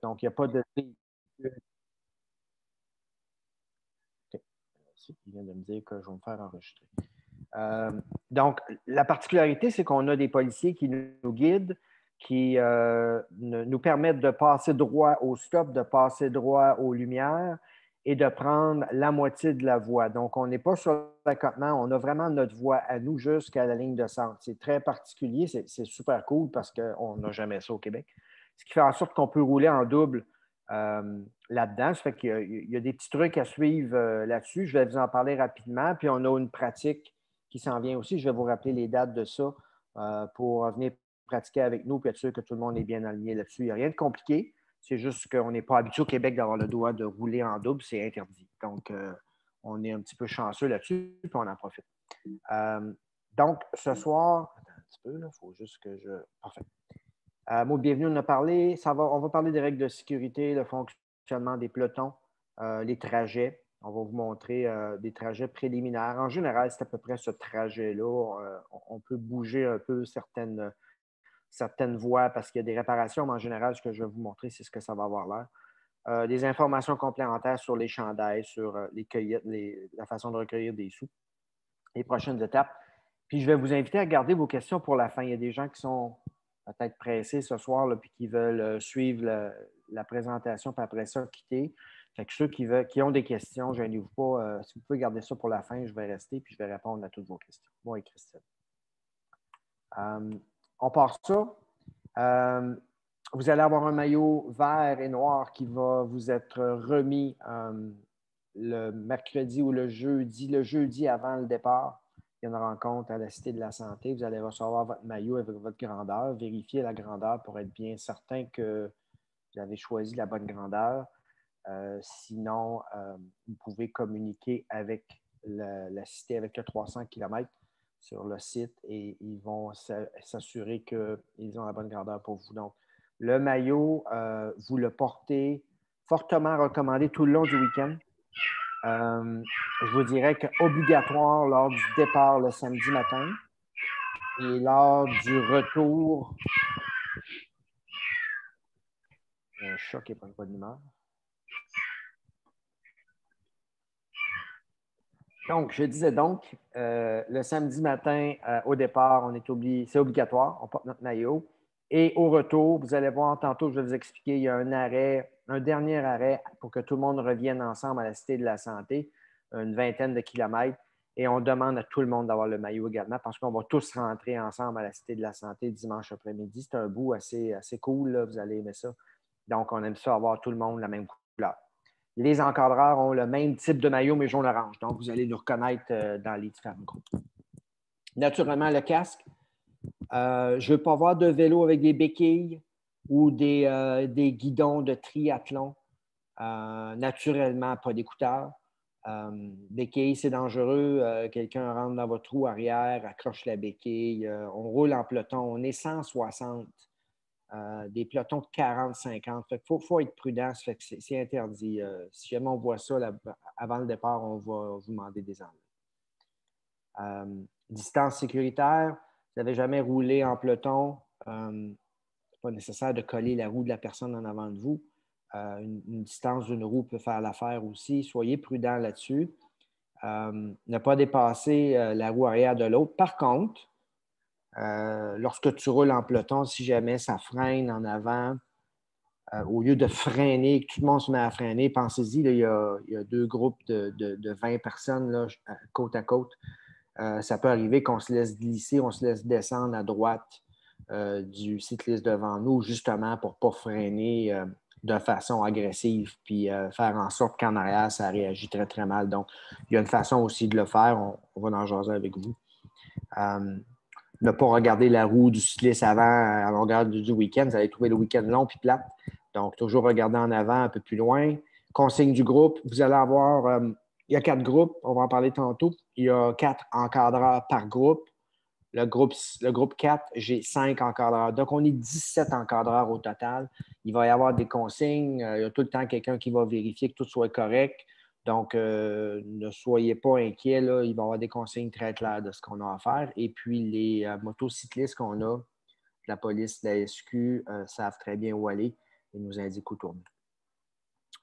Donc, il n'y a pas de véhicule. OK. Il vient de me dire que je vais me faire enregistrer. Donc, la particularité, c'est qu'on a des policiers qui nous guident, qui nous permettent de passer droit au stop, de passer droit aux lumières et de prendre la moitié de la voie. Donc, on n'est pas sur l'accotement, on a vraiment notre voie à nous jusqu'à la ligne de centre. C'est très particulier, c'est super cool parce qu'on n'a jamais ça au Québec. Ce qui fait en sorte qu'on peut rouler en double là-dedans. Ça fait qu'il y a des petits trucs à suivre là-dessus. Je vais vous en parler rapidement. Puis, on a une pratique qui s'en vient aussi. Je vais vous rappeler les dates de ça pour venir pratiquer avec nous et être sûr que tout le monde est bien aligné là-dessus. Il n'y a rien de compliqué. C'est juste qu'on n'est pas habitué au Québec d'avoir le droit de rouler en double. C'est interdit. Donc, on est un petit peu chanceux là-dessus puis on en profite. Donc, ce soir, attends un petit peu, il faut juste que je... Parfait. Bienvenue, on a parlé. On va parler des règles de sécurité, le fonctionnement des pelotons, les trajets. On va vous montrer des trajets préliminaires. En général, c'est à peu près ce trajet-là. On peut bouger un peu certaines voies parce qu'il y a des réparations, mais en général, ce que je vais vous montrer, c'est ce que ça va avoir l'air. Des informations complémentaires sur les chandails, sur les cueillettes, la façon de recueillir des sous, les prochaines étapes. Puis, je vais vous inviter à garder vos questions pour la fin. Il y a des gens qui sont peut-être pressés ce soir là, puis qui veulent suivre la présentation, puis après ça, quitter. Fait que ceux qui ont des questions, gênez-vous pas. Si vous pouvez garder ça pour la fin, je vais rester puis je vais répondre à toutes vos questions. Moi et Christine. On part ça. Vous allez avoir un maillot vert et noir qui va vous être remis le mercredi ou le jeudi avant le départ. Il y a une rencontre à la Cité de la Santé. Vous allez recevoir votre maillot avec votre grandeur. Vérifiez la grandeur pour être bien certain que vous avez choisi la bonne grandeur. Sinon, vous pouvez communiquer avec la Cité, avec le 300 km sur le site et ils vont s'assurer qu'ils ont la bonne grandeur pour vous. Donc, le maillot, vous le portez fortement recommandé tout le long du week-end. Je vous dirais qu'obligatoire lors du départ le samedi matin et lors du retour. Il y a un chat qui n'est pas de bonne humeur. Donc, je disais donc, le samedi matin, au départ, c'est obligatoire, on porte notre maillot. Et au retour, vous allez voir tantôt, je vais vous expliquer, il y a un dernier arrêt pour que tout le monde revienne ensemble à la Cité de la Santé, une vingtaine de kilomètres. Et on demande à tout le monde d'avoir le maillot également parce qu'on va tous rentrer ensemble à la Cité de la Santé dimanche après-midi. C'est un bout assez cool, là, vous allez aimer ça. Donc, on aime ça avoir tout le monde la même couleur. Les encadreurs ont le même type de maillot, mais jaune-orange. Donc, vous allez nous reconnaître dans les différents groupes. Naturellement, le casque. Je ne veux pas voir de vélo avec des béquilles ou des guidons de triathlon. Naturellement, pas d'écouteurs. Béquilles, c'est dangereux. Quelqu'un rentre dans votre roue arrière, accroche la béquille. On roule en peloton. On est 160. Des pelotons de 40-50. Il faut être prudent, c'est interdit. Si jamais on voit ça là, avant le départ, on va vous demander des enlever. Distance sécuritaire, vous n'avez jamais roulé en peloton. Ce n'est pas nécessaire de coller la roue de la personne en avant de vous. Une distance d'une roue peut faire l'affaire aussi. Soyez prudent là-dessus. Ne pas dépasser la roue arrière de l'autre. Par contre, lorsque tu roules en peloton, si jamais ça freine en avant, au lieu de freiner, que tout le monde se met à freiner, pensez-y, il y a deux groupes de 20 personnes là, côte à côte. Ça peut arriver qu'on se laisse glisser, on se laisse descendre à droite du cycliste devant nous, justement pour ne pas freiner de façon agressive, puis faire en sorte qu'en arrière, ça réagit très, très mal. Donc, il y a une façon aussi de le faire. On va en jaser avec vous. Ne pas regarder la roue du cycliste avant à longueur du week-end. Vous allez trouver le week-end long puis plate. Donc, toujours regarder en avant un peu plus loin. Consigne du groupe. Vous allez avoir, il y a 4 groupes. On va en parler tantôt. Il y a 4 encadreurs par groupe. Le groupe 4, j'ai 5 encadreurs. Donc, on est 17 encadreurs au total. Il va y avoir des consignes. Il y a tout le temps quelqu'un qui va vérifier que tout soit correct. Donc, ne soyez pas inquiets. Là. Il va y avoir des consignes très claires de ce qu'on a à faire. Et puis, les motocyclistes qu'on a, la police, la SQ, savent très bien où aller. et nous indique où tourner.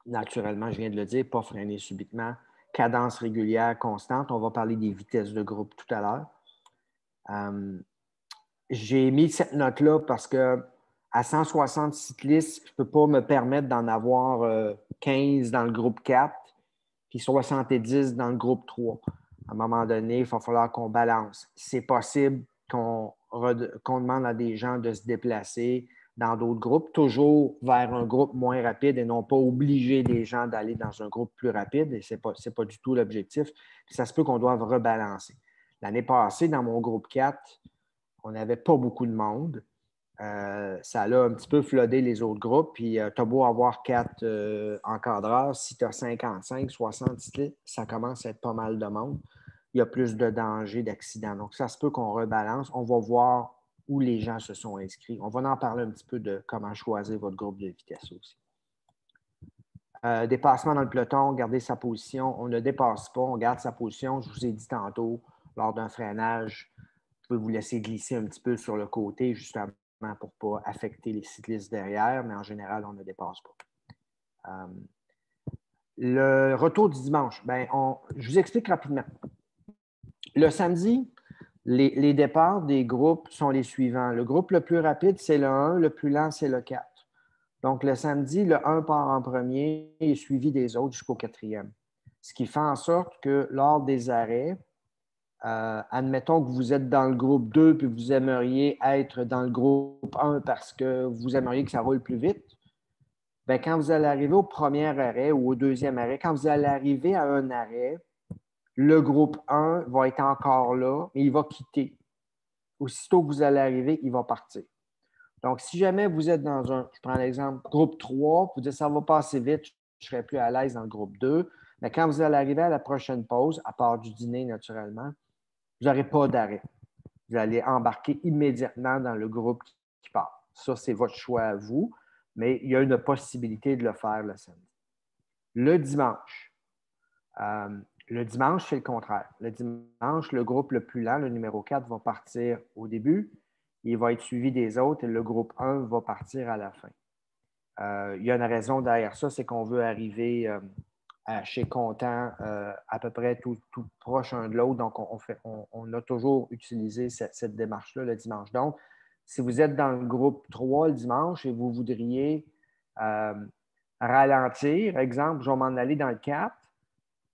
Naturellement, je viens de le dire, pas freiner subitement, cadence régulière, constante. On va parler des vitesses de groupe tout à l'heure. J'ai mis cette note-là parce que à 160 cyclistes, je ne peux pas me permettre d'en avoir 15 dans le groupe 4 puis 70 dans le groupe 3. À un moment donné, il va falloir qu'on balance. C'est possible qu'on demande à des gens de se déplacer dans d'autres groupes, toujours vers un groupe moins rapide et non pas obliger les gens d'aller dans un groupe plus rapide. Et ce n'est pas du tout l'objectif. Puis ça se peut qu'on doive rebalancer. L'année passée, dans mon groupe 4, on n'avait pas beaucoup de monde. Ça a un petit peu floodé les autres groupes. Puis, tu as beau avoir 4 encadreurs, si tu as 55, 60 cyclistes, ça commence à être pas mal de monde. Il y a plus de danger d'accident. Donc, ça se peut qu'on rebalance. On va voir où les gens se sont inscrits. On va en parler un petit peu de comment choisir votre groupe de vitesse aussi. Dépassement dans le peloton, garder sa position. On ne dépasse pas, on garde sa position. Je vous ai dit tantôt, lors d'un freinage, vous pouvez vous laisser glisser un petit peu sur le côté, justement, pour ne pas affecter les cyclistes derrière, mais en général, on ne dépasse pas. Le retour du dimanche, je vous explique rapidement. Le samedi, les départs des groupes sont les suivants. Le groupe le plus rapide, c'est le 1, le plus lent, c'est le 4. Donc, le samedi, le 1 part en premier et suivi des autres jusqu'au 4e. Ce qui fait en sorte que lors des arrêts, admettons que vous êtes dans le groupe 2 puis vous aimeriez être dans le groupe 1 parce que vous aimeriez que ça roule plus vite. Bien, quand vous allez arriver au premier arrêt ou au deuxième arrêt, quand vous allez arriver à un arrêt, le groupe 1 va être encore là, mais il va quitter. Aussitôt que vous allez arriver, il va partir. Donc, si jamais vous êtes dans je prends l'exemple, groupe 3, vous dites ça va passer vite, je ne serai plus à l'aise dans le groupe 2. Mais quand vous allez arriver à la prochaine pause, à part du dîner naturellement, vous n'aurez pas d'arrêt. Vous allez embarquer immédiatement dans le groupe qui part. Ça, c'est votre choix à vous, mais il y a une possibilité de le faire le samedi. Le dimanche, c'est le contraire. Le dimanche, le groupe le plus lent, le numéro 4, va partir au début. Il va être suivi des autres et le groupe 1 va partir à la fin. Il y a une raison derrière ça, c'est qu'on veut arriver chez Content à peu près tout proche un de l'autre. Donc, on a toujours utilisé cette démarche-là le dimanche. Donc, si vous êtes dans le groupe 3 le dimanche et vous voudriez ralentir, exemple, je vais m'en aller dans le 4,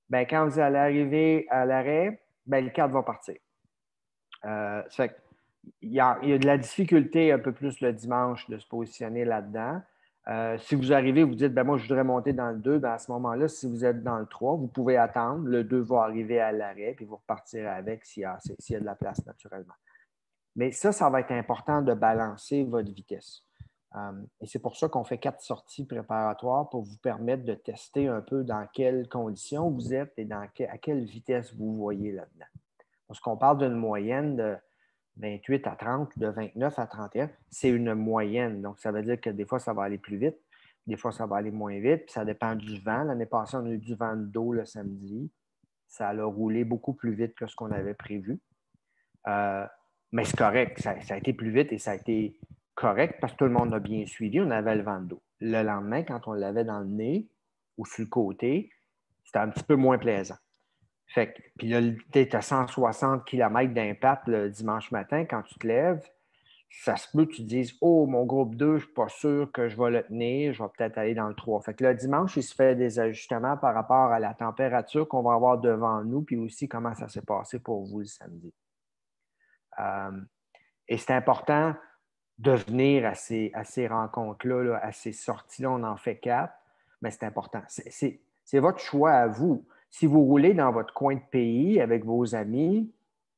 bien, quand vous allez arriver à l'arrêt, bien, le 4 va partir. Ça fait il y a de la difficulté un peu plus le dimanche de se positionner là-dedans. Si vous arrivez, vous dites, ben moi, je voudrais monter dans le 2, ben à ce moment-là, si vous êtes dans le 3, vous pouvez attendre. Le 2 va arriver à l'arrêt, puis vous repartirez avec s'il y a de la place naturellement. Mais ça va être important de balancer votre vitesse. Et c'est pour ça qu'on fait 4 sorties préparatoires pour vous permettre de tester un peu dans quelles conditions vous êtes et à quelle vitesse vous voyez là-dedans. Parce qu'on parle d'une moyenne de 28 à 30, de 29 à 31, c'est une moyenne. Donc, ça veut dire que des fois, ça va aller plus vite, des fois, ça va aller moins vite, puis ça dépend du vent. L'année passée, on a eu du vent de dos le samedi. Ça a roulé beaucoup plus vite que ce qu'on avait prévu. Mais c'est correct, ça a été plus vite et ça a été correct parce que tout le monde a bien suivi. On avait le vent de dos. Le lendemain, quand on l'avait dans le nez ou sur le côté, c'était un petit peu moins plaisant. Fait que, puis là, tu es à 160 km d'impact le dimanche matin quand tu te lèves. Ça se peut que tu te dises, oh, mon groupe 2, je ne suis pas sûr que je vais le tenir, je vais peut-être aller dans le 3. Fait que le dimanche, il se fait des ajustements par rapport à la température qu'on va avoir devant nous, puis aussi comment ça s'est passé pour vous le samedi. Et c'est important de venir à ces rencontres-là, là, à ces sorties-là. On en fait 4, mais c'est important. C'est votre choix à vous. Si vous roulez dans votre coin de pays avec vos amis,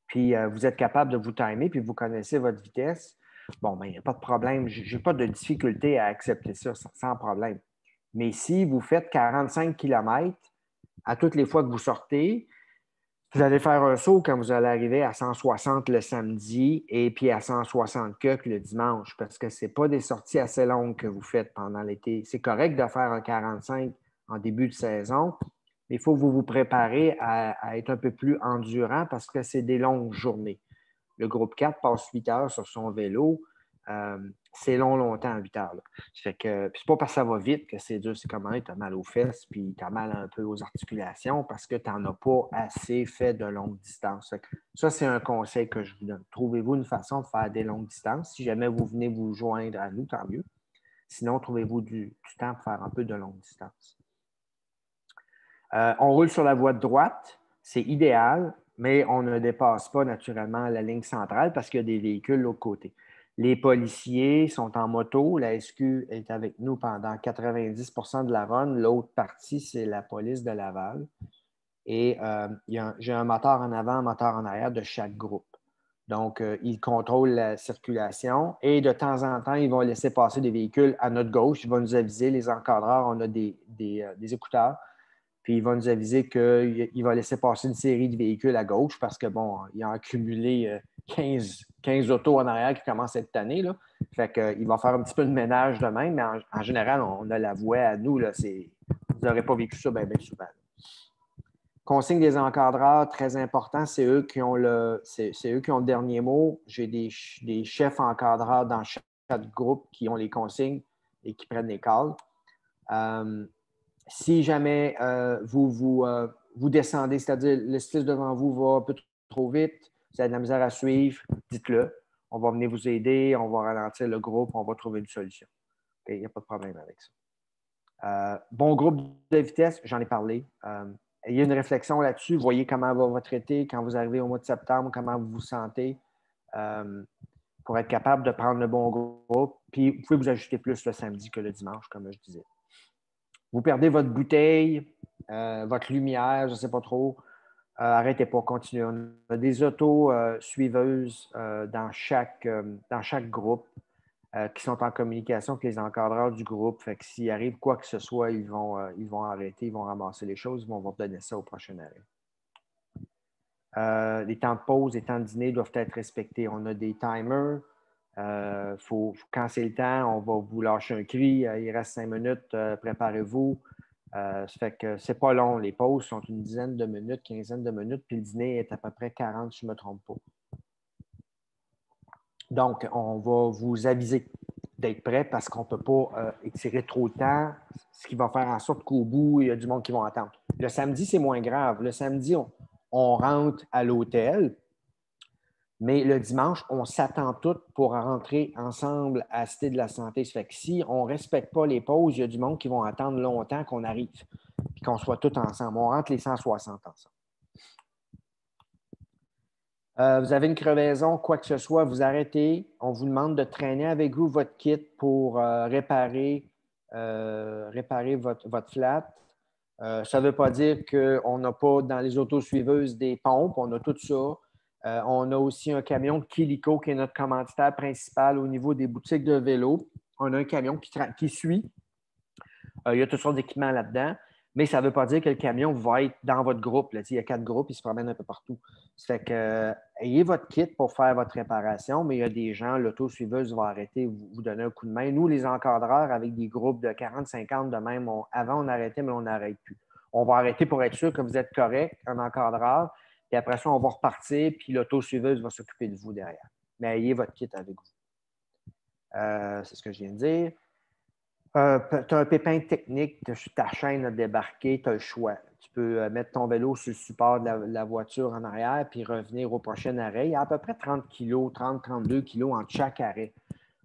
puis vous êtes capable de vous timer, puis vous connaissez votre vitesse, bon, bien, il n'y a pas de problème. Je n'ai pas de difficulté à accepter ça sans problème. Mais si vous faites 45 km à toutes les fois que vous sortez, vous allez faire un saut quand vous allez arriver à 160 le samedi et puis à 160 le dimanche parce que ce n'est pas des sorties assez longues que vous faites pendant l'été. C'est correct de faire un 45 en début de saison, mais il faut que vous vous préparez à être un peu plus endurant parce que c'est des longues journées. Le groupe 4 passe 8 heures sur son vélo. c'est longtemps, 8 heures. Là. C'est pas parce que ça va vite que c'est dur. C'est comment tu as mal aux fesses, puis tu as mal un peu aux articulations parce que tu n'en as pas assez fait de longue distance. Ça, c'est un conseil que je vous donne. Trouvez-vous une façon de faire des longues distances. Si jamais vous venez vous joindre à nous, tant mieux. Sinon, trouvez-vous du temps pour faire un peu de longue distance. On roule sur la voie de droite. C'est idéal, mais on ne dépasse pas naturellement la ligne centrale parce qu'il y a des véhicules de l'autre côté. Les policiers sont en moto. La SQ est avec nous pendant 90 de la run. L'autre partie, c'est la police de Laval. Et j'ai un moteur en avant, un moteur en arrière de chaque groupe. Donc, ils contrôlent la circulation et de temps en temps, ils vont laisser passer des véhicules à notre gauche. Ils vont nous aviser, les encadreurs, on a des écouteurs. Puis il va nous aviser qu'il va laisser passer une série de véhicules à gauche parce que, bon, il a accumulé 15 autos en arrière qui commencent cette année. Là. Fait qu'il va faire un petit peu de ménage de même, mais en général, on a la voie à nous. Là, vous n'aurez pas vécu ça bien souvent. Consigne des encadreurs, très important, c'est eux qui ont le dernier mot. J'ai des chefs encadreurs dans chaque groupe qui ont les consignes et qui prennent les calls. Si jamais vous descendez, c'est-à-dire le cycliste devant vous va un peu trop vite, vous avez de la misère à suivre, dites-le. On va venir vous aider, on va ralentir le groupe, on va trouver une solution. Il n'y a pas de problème avec ça. Bon groupe de vitesse, j'en ai parlé. Il y a une réflexion là-dessus. Voyez comment va votre été quand vous arrivez au mois de septembre, comment vous vous sentez pour être capable de prendre le bon groupe. Puis, vous pouvez vous ajuster plus le samedi que le dimanche, comme je disais. Vous perdez votre bouteille, votre lumière, je ne sais pas trop. Arrêtez pas, continuez. On a des autos suiveuses dans chaque groupe qui sont en communication avec les encadreurs du groupe. Fait que s'il arrive quoi que ce soit, ils vont arrêter, ils vont ramasser les choses, ils vont vous donner ça au prochain arrêt. Les temps de pause, les temps de dîner doivent être respectés. On a des timers. Quand c'est le temps, on va vous lâcher un cri. Il reste 5 minutes, préparez-vous. Ça fait que c'est pas long. Les pauses sont une dizaine de minutes, quinzaine de minutes, puis le dîner est à peu près 40, si je ne me trompe pas. Donc, on va vous aviser d'être prêt parce qu'on ne peut pas étirer trop de temps, ce qui va faire en sorte qu'au bout, il y a du monde qui va attendre. Le samedi, c'est moins grave. Le samedi, on rentre à l'hôtel, mais le dimanche, on s'attend tous pour rentrer ensemble à la Cité de la Santé. Ça fait que si on ne respecte pas les pauses, il y a du monde qui vont attendre longtemps qu'on arrive et qu'on soit tous ensemble. On rentre les 160 ensemble. Vous avez une crevaison, quoi que ce soit, vous arrêtez. On vous demande de traîner avec vous votre kit pour réparer votre flat. Ça ne veut pas dire qu'on n'a pas dans les auto-suiveuses des pompes, on a tout ça. On a aussi un camion de Kilico qui est notre commanditaire principal au niveau des boutiques de vélo. On a un camion qui suit. Il y a toutes sortes d'équipements là-dedans, mais ça ne veut pas dire que le camion va être dans votre groupe. Là. Il y a 4 groupes, ils se promènent un peu partout. Ça fait que ayez votre kit pour faire votre réparation, mais il y a des gens, l'auto-suiveuse va arrêter, vous donner un coup de main. Nous, les encadreurs, avec des groupes de 40, 50 de même, avant, on arrêtait, mais on n'arrête plus. On va arrêter pour être sûr que vous êtes correct, un encadreur, puis après ça, on va repartir, puis l'auto-suiveuse va s'occuper de vous derrière. Mais ayez votre kit avec vous. C'est ce que je viens de dire. Tu as un pépin technique, ta chaîne a débarqué, tu as le choix. Tu peux mettre ton vélo sur le support de la voiture en arrière puis revenir au prochain arrêt. Il y a à peu près 30 kg, 30-32 kg entre chaque arrêt.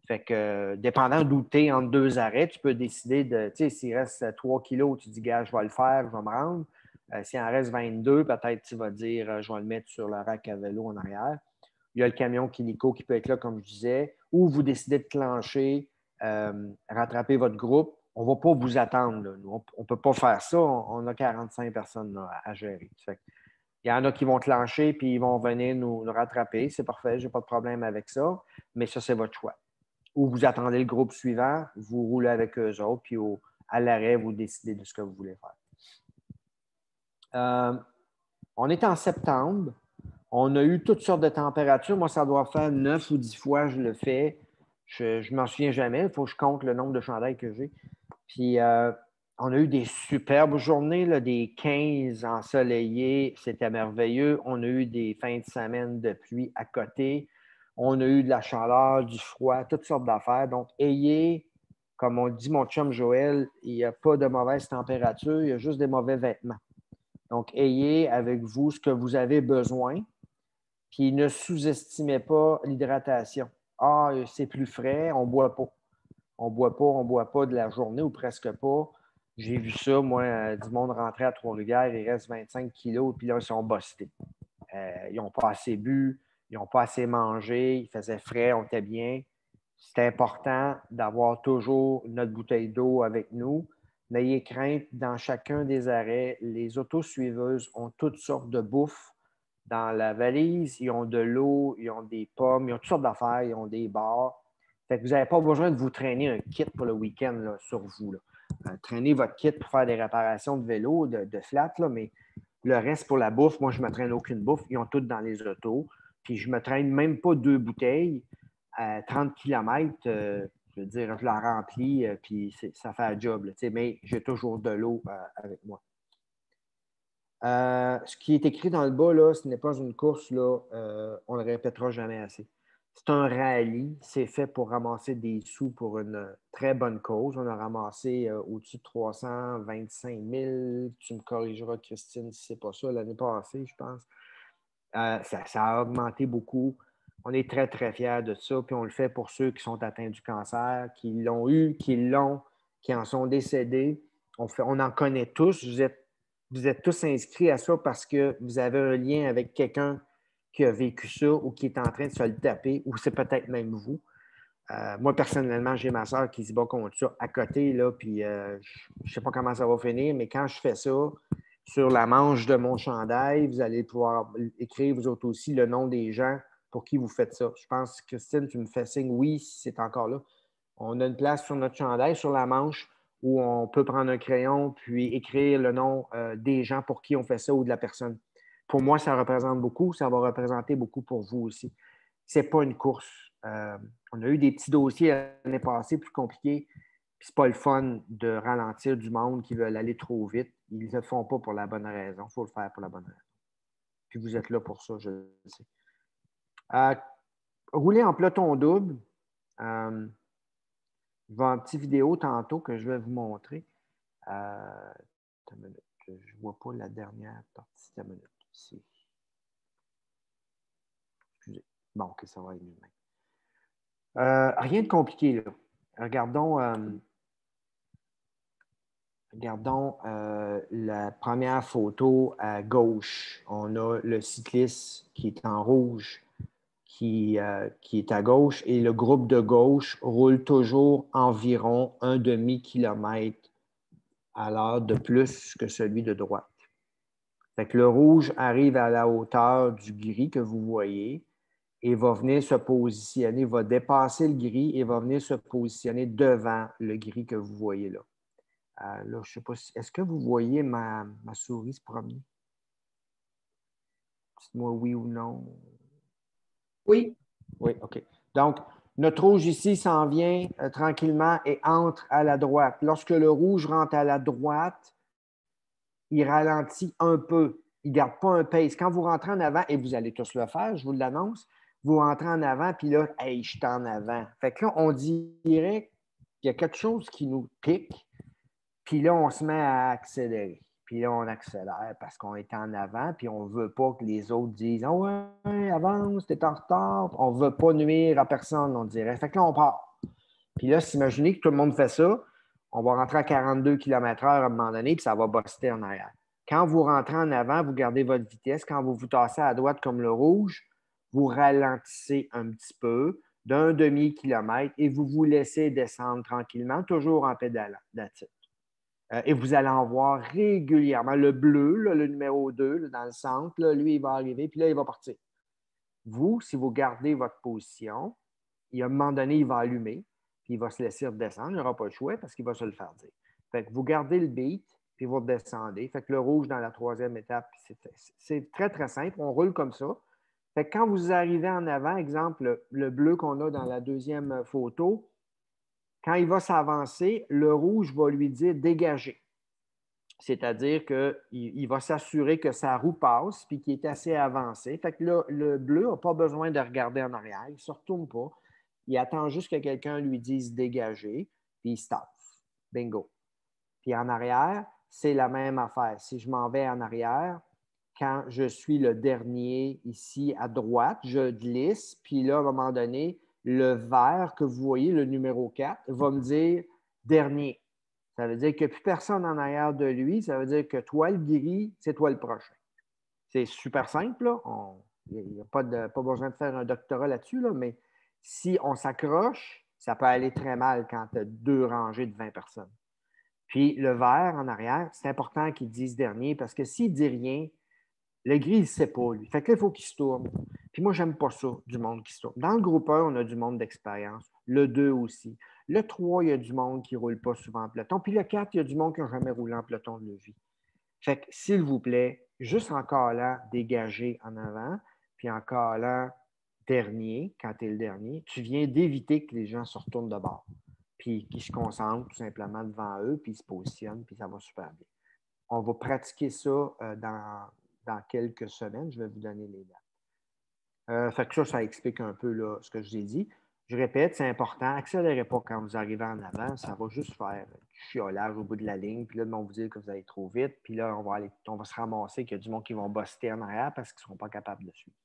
Fait que, dépendant d'où tu es entre 2 arrêts, tu peux décider de, tu sais, s'il reste 3 kg, tu dis, gars, je vais le faire, je vais me rendre. S'il en reste 22, peut-être tu vas dire, je vais le mettre sur le rack à vélo en arrière. Il y a le camion Kilico qui peut être là, comme je disais, ou vous décidez de clencher, rattraper votre groupe. On ne va pas vous attendre. Là. On ne peut pas faire ça. On a 45 personnes là, à gérer. Il y en a qui vont clencher puis ils vont venir nous rattraper. C'est parfait, je n'ai pas de problème avec ça. Mais ça, c'est votre choix. Ou vous attendez le groupe suivant, vous roulez avec eux autres, puis à l'arrêt, vous décidez de ce que vous voulez faire. On est en septembre. On a eu toutes sortes de températures. Moi, ça doit faire 9 ou 10 fois que je le fais. Je ne m'en souviens jamais. Il faut que je compte le nombre de chandails que j'ai. Puis, on a eu des superbes journées, là, des 15 ensoleillés. C'était merveilleux. On a eu des fins de semaine de pluie à côté. On a eu de la chaleur, du froid, toutes sortes d'affaires. Donc, ayez, comme on dit mon chum Joël, il n'y a pas de mauvaise température, il y a juste des mauvais vêtements. Donc, ayez avec vous ce que vous avez besoin, puis ne sous-estimez pas l'hydratation. Ah, c'est plus frais, on ne boit pas. On ne boit pas de la journée ou presque pas. J'ai vu ça, moi, du monde rentrer à Trois-Rivières, il reste 25 kilos, puis là, ils sont bustés. Ils n'ont pas assez bu, ils n'ont pas assez mangé, il faisait frais, on était bien. C'est important d'avoir toujours notre bouteille d'eau avec nous. N'ayez crainte, dans chacun des arrêts, les autosuiveuses ont toutes sortes de bouffe dans la valise. Ils ont de l'eau, ils ont des pommes, ils ont toutes sortes d'affaires, ils ont des bars. Fait que vous n'avez pas besoin de vous traîner un kit pour le week-end là, sur vous. Là. Traînez votre kit pour faire des réparations de vélo, de flat, là, mais le reste pour la bouffe, moi, je ne me traîne aucune bouffe. Ils ont toutes dans les autos. Puis je ne me traîne même pas 2 bouteilles à 30 km. Je veux dire, je la remplis, puis ça fait un job. Là, mais j'ai toujours de l'eau avec moi. Ce qui est écrit dans le bas, là, ce n'est pas une course, là, on ne le répétera jamais assez. C'est un rallye, c'est fait pour ramasser des sous pour une très bonne cause. On a ramassé au-dessus de 325 000. Tu me corrigeras, Christine, si ce n'est pas ça, l'année passée, je pense. Ça a augmenté beaucoup. On est très, très fiers de ça. Puis on le fait pour ceux qui sont atteints du cancer, qui l'ont eu, qui en sont décédés. On en connaît tous. Vous êtes tous inscrits à ça parce que vous avez un lien avec quelqu'un qui a vécu ça ou qui est en train de se le taper, ou c'est peut-être même vous. Moi, personnellement, j'ai ma soeur qui se bat contre ça à côté, là, puis je ne sais pas comment ça va finir, mais quand je fais ça, sur la manche de mon chandail, vous allez pouvoir écrire, vous autres aussi, le nom des gens pour qui vous faites ça. Je pense, Christine, tu me fais signe, oui, si c'est encore là. On a une place sur notre chandail, sur la manche, où on peut prendre un crayon puis écrire le nom des gens pour qui on fait ça ou de la personne. Pour moi, ça représente beaucoup. Ça va représenter beaucoup pour vous aussi. Ce n'est pas une course. On a eu des petits dossiers l'année passée plus compliqués. Puis c'est pas le fun de ralentir du monde qui veulent aller trop vite. Ils ne le font pas pour la bonne raison. Il faut le faire pour la bonne raison. Puis vous êtes là pour ça, je le sais. Rouler en peloton double. Je vais en petite vidéo tantôt que je vais vous montrer. Je ne vois pas la dernière partie. De la minute ici. Excusez. Bon, OK, ça va être mieux. Rien de compliqué, là. Regardons la première photo à gauche. On a le cycliste qui est en rouge, qui est à gauche, et le groupe de gauche roule toujours environ un demi-kilomètre à l'heure de plus que celui de droite. Fait que le rouge arrive à la hauteur du gris que vous voyez et va venir se positionner, va dépasser le gris et va venir se positionner devant le gris que vous voyez là. Là, je ne sais pas si... Est-ce que vous voyez ma souris se promener? Dites-moi oui ou non. Oui. Oui, OK. Donc, notre rouge ici s'en vient tranquillement et entre à la droite. Lorsque le rouge rentre à la droite, il ralentit un peu. Il ne garde pas un pace. Quand vous rentrez en avant, et vous allez tous le faire, je vous l'annonce, vous rentrez en avant, puis là, hey, je suis en avant. Fait que là, on dirait qu'il y a quelque chose qui nous pique, puis là, on se met à accélérer. Puis là, on accélère parce qu'on est en avant, puis on ne veut pas que les autres disent « Ah ouais, avance, t'es en retard. » On ne veut pas nuire à personne, on dirait. Fait que là, on part. Puis là, imaginez que tout le monde fait ça, on va rentrer à 42 km/h à un moment donné, puis ça va buster en arrière. Quand vous rentrez en avant, vous gardez votre vitesse. Quand vous vous tassez à droite comme le rouge, vous ralentissez un petit peu d'un demi-kilomètre et vous vous laissez descendre tranquillement, toujours en pédalant. That's it. Et vous allez en voir régulièrement. Le bleu, là, le numéro 2, là, dans le centre, là, lui, il va arriver, puis là, il va partir. Vous, si vous gardez votre position, à un moment donné, il va allumer, puis il va se laisser redescendre. Il n'aura pas le choix parce qu'il va se le faire dire. Fait que vous gardez le beat, puis vous redescendez. Fait que le rouge dans la troisième étape, c'est très, très simple. On roule comme ça. Fait que quand vous arrivez en avant, exemple, le bleu qu'on a dans la deuxième photo, quand il va s'avancer, le rouge va lui dire « dégager ». C'est-à-dire qu'il va s'assurer que sa roue passe puis qu'il est assez avancé. Fait que là, le bleu n'a pas besoin de regarder en arrière. Il ne se retourne pas. Il attend juste que quelqu'un lui dise dégager, puis il se tasse. Bingo. Puis en arrière, c'est la même affaire. Si je m'en vais en arrière, quand je suis le dernier ici à droite, je glisse, puis là, à un moment donné, le vert que vous voyez, le numéro 4, va me dire dernier. Ça veut dire qu'il n'y a plus personne en arrière de lui. Ça veut dire que toi, le gris, c'est toi le prochain. C'est super simple, là. Il n'y a pas besoin de faire un doctorat là-dessus, là, mais si on s'accroche, ça peut aller très mal quand tu as 2 rangées de 20 personnes. Puis le vert en arrière, c'est important qu'il dise dernier parce que s'il ne dit rien, le gris, il ne sait pas, lui. Fait que là, il faut qu'il se tourne. Puis moi, j'aime pas ça, du monde qui se tourne. Dans le groupe 1, on a du monde d'expérience. Le 2 aussi. Le 3, il y a du monde qui ne roule pas souvent en peloton. Puis le 4, il y a du monde qui n'a jamais roulé en peloton de leur vie. Fait que, s'il vous plaît, juste en calant dégagé en avant, puis en calant dernier, quand tu es le dernier, tu viens d'éviter que les gens se retournent de bord. Puis qu'ils se concentrent tout simplement devant eux, puis ils se positionnent, puis ça va super bien. On va pratiquer ça dans quelques semaines. Je vais vous donner les dates. Fait que ça explique un peu là, ce que je vous ai dit. Je répète, c'est important. Accélérez pas quand vous arrivez en avant. Ça va juste faire du chiolage au bout de la ligne. Puis là, on va vous dire que vous allez trop vite. Puis là, on va se ramasser qu'il y a du monde qui vont buster en arrière parce qu'ils ne seront pas capables de suivre.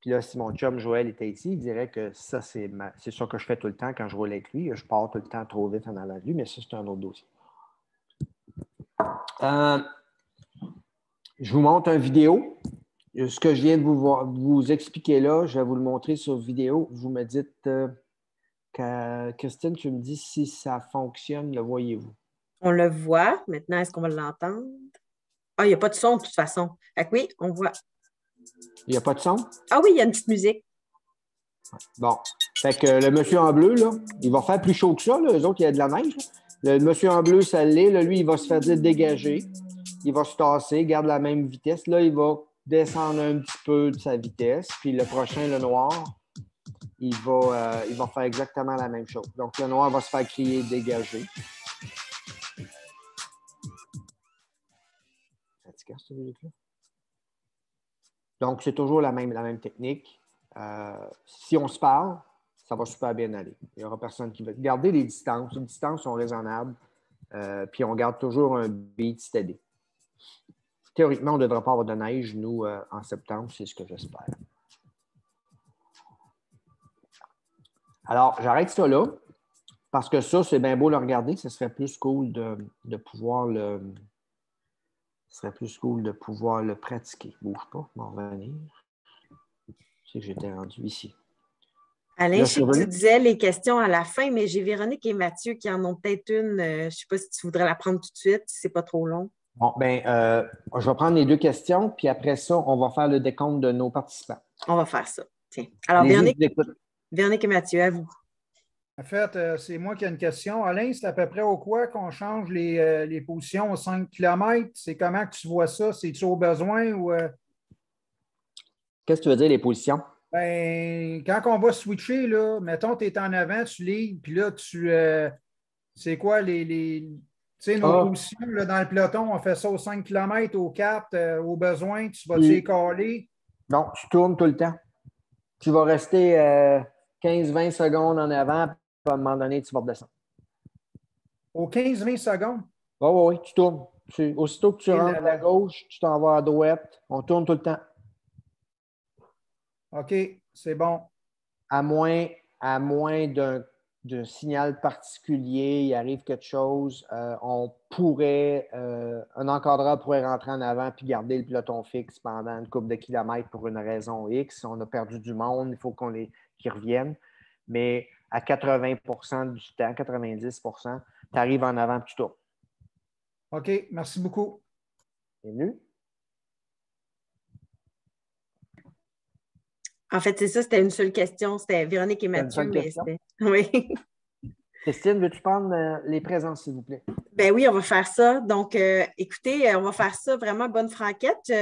Puis là, si mon chum Joël était ici, il dirait que ça, c'est ça que je fais tout le temps quand je roule avec lui. Je pars tout le temps trop vite en avant de lui, mais ça, c'est un autre dossier. Je vous montre une vidéo. Ce que je viens de vous expliquer là, je vais vous le montrer sur vidéo. Vous me dites, Christine, tu me dis si ça fonctionne, le voyez-vous? On le voit. Maintenant, est-ce qu'on va l'entendre? Ah, il n'y a pas de son de toute façon. Fait que oui, on voit. Il n'y a pas de son? Ah oui, il y a une petite musique. Bon. Fait que le monsieur en bleu, là, il va faire plus chaud que ça. Là. Eux autres, il y a de la neige. Là. Le monsieur en bleu, ça l'est. Là, lui, il va se faire dire dégager. Il va se tasser, garde la même vitesse. Là, il va descendre un petit peu de sa vitesse. Puis le prochain, le noir, il va faire exactement la même chose. Donc, le noir va se faire crier dégager. Fatigant, cette musique-là. Donc, c'est toujours la même technique. Si on se parle, ça va super bien aller. Il n'y aura personne qui va garder les distances. Les distances sont raisonnables. Puis on garde toujours un beat steady. Théoriquement, on ne devrait pas avoir de neige, nous, en septembre, c'est ce que j'espère. Alors, j'arrête ça là, parce que ça, c'est bien beau le regarder. Ce serait plus cool de pouvoir le... Ce serait plus cool de pouvoir le pratiquer. Bouge pas, m'en revenir. Je sais que j'étais rendu ici. Alain, je sais que tu disais les questions à la fin, mais j'ai Véronique et Mathieu qui en ont peut-être une. Je ne sais pas si tu voudrais la prendre tout de suite, si ce n'est pas trop long. Bon, bien, je vais prendre les 2 questions, puis après ça, on va faire le décompte de nos participants. On va faire ça. Tiens. Alors, Véronique et Mathieu, à vous. En fait, c'est moi qui ai une question. Alain, c'est à peu près au quoi qu'on change les positions aux 5 km? C'est comment que tu vois ça? C'est-tu au besoin ou... Qu'est-ce que tu veux dire, les positions? Ben, quand on va switcher, là, mettons, tu es en avant, tu leads, puis là, c'est quoi tu sais, nos positions là, dans le peloton, on fait ça aux 5 km, aux 4, au besoin, tu vas t'écaler? Non, tu tournes tout le temps. Tu vas rester 15-20 secondes en avant, puis à un moment donné, tu vas redescendre. Aux 15-20 secondes? Oui, tu tournes. Aussitôt que tu rentres à gauche, tu t'en vas à droite. On tourne tout le temps. OK, c'est bon. À moins d'un signal particulier, il arrive quelque chose, un encadreur pourrait rentrer en avant puis garder le peloton fixe pendant une couple de kilomètres pour une raison X. On a perdu du monde, il faut qu'ils reviennent. Mais à 80 du temps, 90 tu arrives en avant et tu tournes. OK, merci beaucoup. Bienvenue. En fait, c'est ça, c'était une seule question. C'était Véronique et Mathieu. Mais oui. Christine, veux-tu prendre les présences, s'il vous plaît? Ben oui, on va faire ça. Donc, écoutez, on va faire ça vraiment bonne franquette.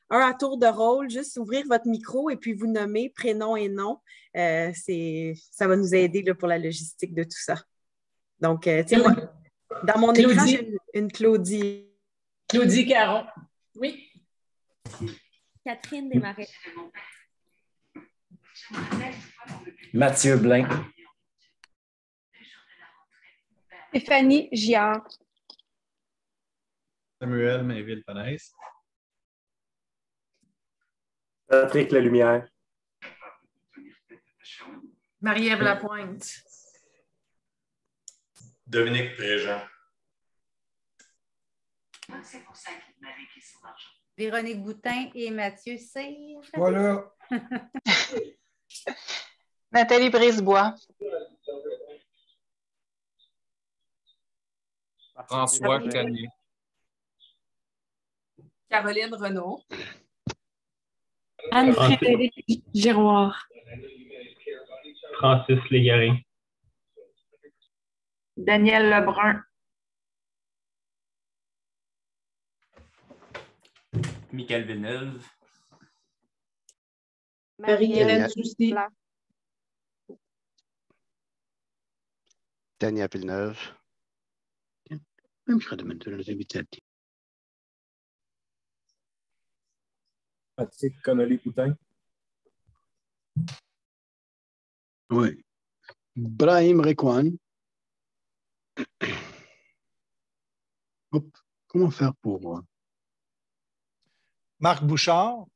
Un à tour de rôle, juste ouvrir votre micro et puis vous nommer prénom et nom. Ça va nous aider là, pour la logistique de tout ça. Donc, tiens, moi, dans mon écran, Une Claudie. Claudie Caron. Oui. Catherine Desmarais. Mathieu Blain. Stéphanie Giard. Samuel Mainville-Panaise. Patrick Lalumière. Marie-Ève Lapointe. Dominique Préjean. Véronique Boutin et Mathieu Cyr. Voilà. Nathalie Brisebois. François Cagné. Caroline Renaud. Anne-Frédérique Giroir. Francis Légaré. Daniel Lebrun. Michael Villeneuve. Marie-Hélène Soucy. Daniel Villeneuve. Même je serais de mettre les invités. Patrick Connolly-Poutin. Oui. Brahim Rekwan. Hop. Comment faire pour... Marc Bouchard.